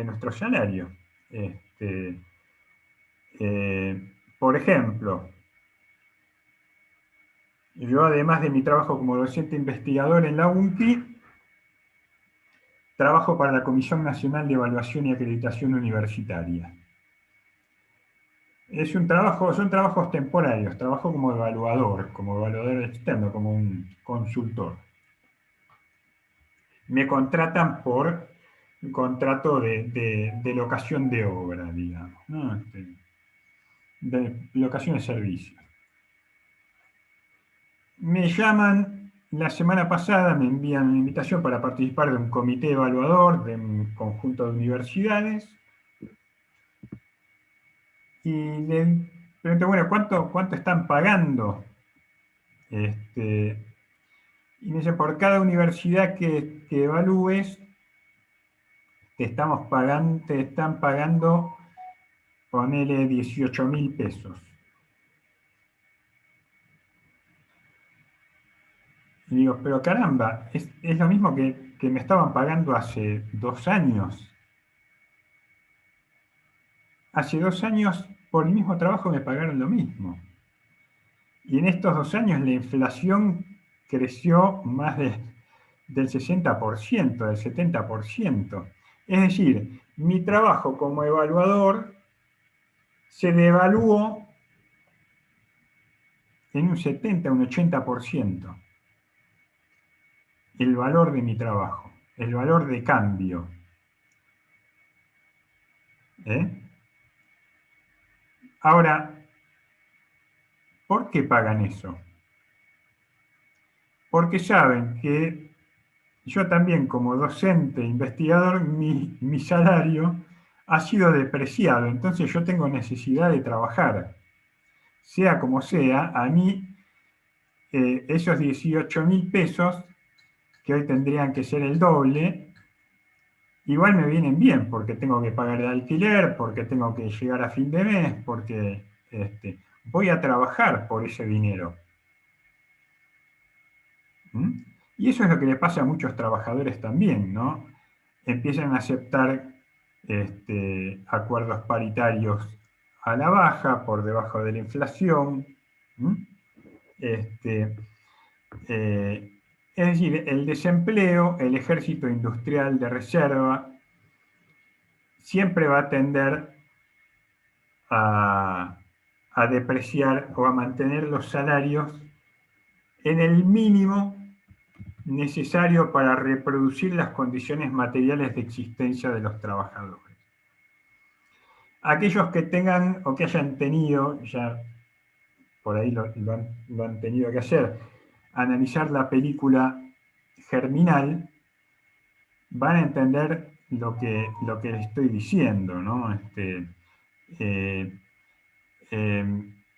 nuestro salario. Por ejemplo, yo, además de mi trabajo como docente investigador en la UNCI, trabajo para la Comisión Nacional de Evaluación y Acreditación Universitaria. Son trabajos temporarios, trabajo como evaluador externo, como un consultor. Me contratan por un contrato de locación de obra, digamos, ¿no? De locación de servicios. Me llaman la semana pasada, me envían una invitación para participar de un comité evaluador de un conjunto de universidades. Y le pregunto, bueno, ¿cuánto están pagando? Y me dicen, por cada universidad que evalúes, te están pagando, ponele 18.000 pesos. Y digo, pero caramba, es lo mismo que me estaban pagando hace 2 años. Hace 2 años, por el mismo trabajo, me pagaron lo mismo. Y en estos 2 años la inflación creció más del 60%, del 70%. Es decir, mi trabajo como evaluador se devaluó en un 70, un 80%. El valor de mi trabajo, el valor de cambio. Ahora, ¿por qué pagan eso? Porque saben que yo también, como docente, investigador, mi salario ha sido depreciado, entonces yo tengo necesidad de trabajar. Sea como sea, a mí esos 18.000 pesos, que hoy tendrían que ser el doble, igual me vienen bien, porque tengo que pagar el alquiler, porque tengo que llegar a fin de mes, porque voy a trabajar por ese dinero. Y eso es lo que le pasa a muchos trabajadores también, ¿no? Empiezan a aceptar acuerdos paritarios a la baja, por debajo de la inflación, Es decir, el desempleo, el ejército industrial de reserva, siempre va a tender a depreciar o a mantener los salarios en el mínimo necesario para reproducir las condiciones materiales de existencia de los trabajadores. Aquellos que tengan o que hayan tenido, ya por ahí lo han tenido que hacer, analizar la película Germinal, van a entender lo que les estoy diciendo, ¿no?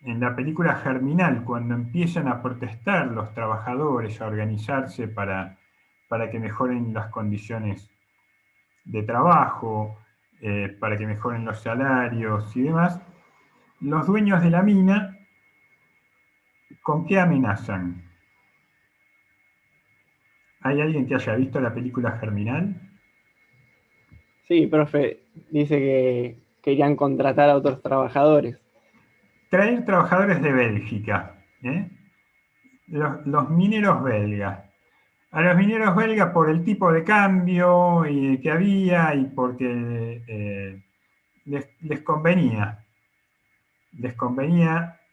En la película Germinal, cuando empiezan a protestar los trabajadores, a organizarse para que mejoren las condiciones de trabajo, para que mejoren los salarios y demás, los dueños de la mina, ¿con qué amenazan? ¿Hay alguien que haya visto la película Germinal? Sí, profe, dice que querían contratar a otros trabajadores. Traer trabajadores de Bélgica, los mineros belgas. A los mineros belgas, por el tipo de cambio que había y porque les convenía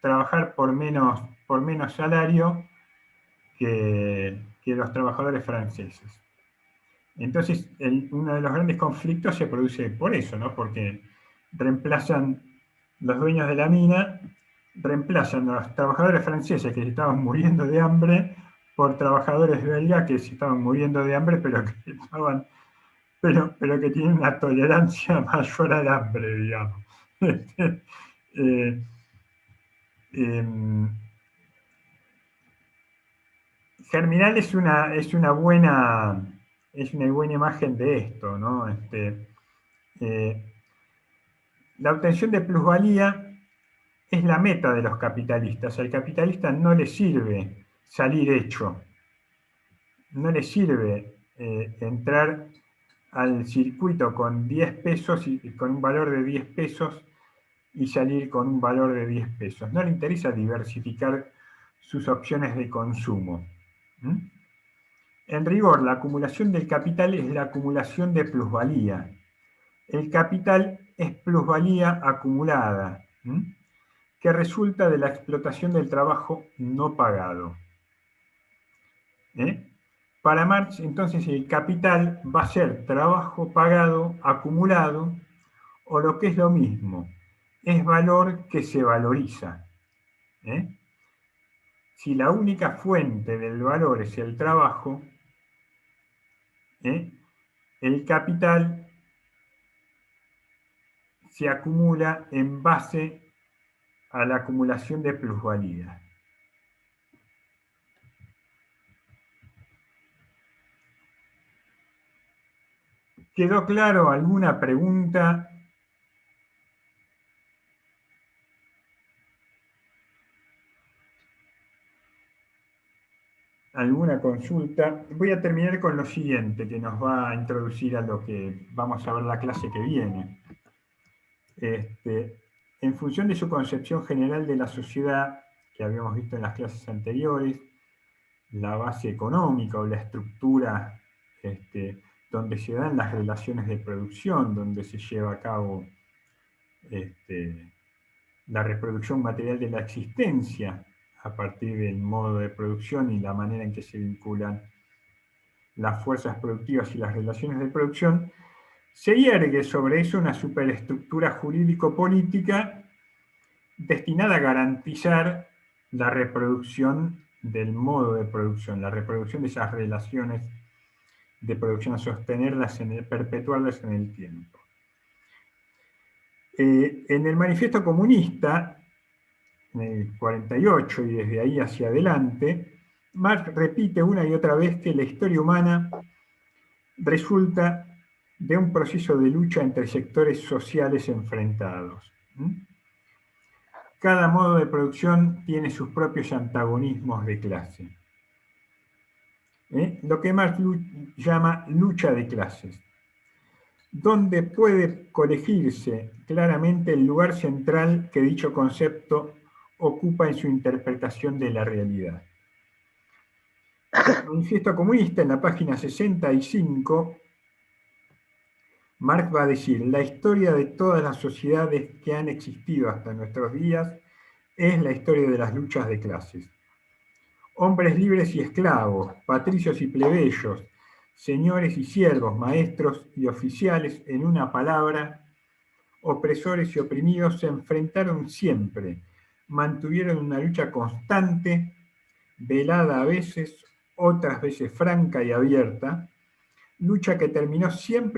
trabajar por menos salario que los trabajadores franceses. Entonces, uno de los grandes conflictos se produce por eso, ¿no? Porque los dueños de la mina reemplazan a los trabajadores franceses que se estaban muriendo de hambre por trabajadores belgas que se estaban muriendo de hambre, pero que tienen una tolerancia mayor al hambre, digamos. Germinal es una buena imagen de esto, ¿no? La obtención de plusvalía es la meta de los capitalistas. Al capitalista no le sirve salir hecho, no le sirve entrar al circuito con 10 pesos y con un valor de 10 pesos y salir con un valor de 10 pesos. No le interesa diversificar sus opciones de consumo. En rigor, la acumulación del capital es la acumulación de plusvalía. El capital es plusvalía acumulada, que resulta de la explotación del trabajo no pagado. Para Marx, entonces, el capital va a ser trabajo pagado acumulado, o lo que es lo mismo, es valor que se valoriza. Si la única fuente del valor es el trabajo, el capital se acumula en base a la acumulación de plusvalía. ¿Quedó claro? ¿Alguna pregunta? ¿Alguna consulta? Voy a terminar con lo siguiente, que nos va a introducir a lo que vamos a ver la clase que viene. En función de su concepción general de la sociedad, que habíamos visto en las clases anteriores, la base económica o la estructura donde se dan las relaciones de producción, donde se lleva a cabo la reproducción material de la existencia, a partir del modo de producción y la manera en que se vinculan las fuerzas productivas y las relaciones de producción, se hiergue sobre eso una superestructura jurídico-política destinada a garantizar la reproducción del modo de producción, la reproducción de esas relaciones de producción, a sostenerlas, perpetuarlas en el tiempo. En el Manifiesto Comunista, en el 48 y desde ahí hacia adelante, Marx repite una y otra vez que la historia humana resulta de un proceso de lucha entre sectores sociales enfrentados. Cada modo de producción tiene sus propios antagonismos de clase. Lo que Marx llama lucha de clases, donde puede colegirse claramente el lugar central que dicho concepto ocupa en su interpretación de la realidad. El Manifiesto Comunista, en la página 65, Marx va a decir: la historia de todas las sociedades que han existido hasta nuestros días es la historia de las luchas de clases. Hombres libres y esclavos, patricios y plebeyos, señores y siervos, maestros y oficiales, en una palabra, opresores y oprimidos se enfrentaron siempre, mantuvieron una lucha constante, velada a veces, otras veces franca y abierta, lucha que terminó siempre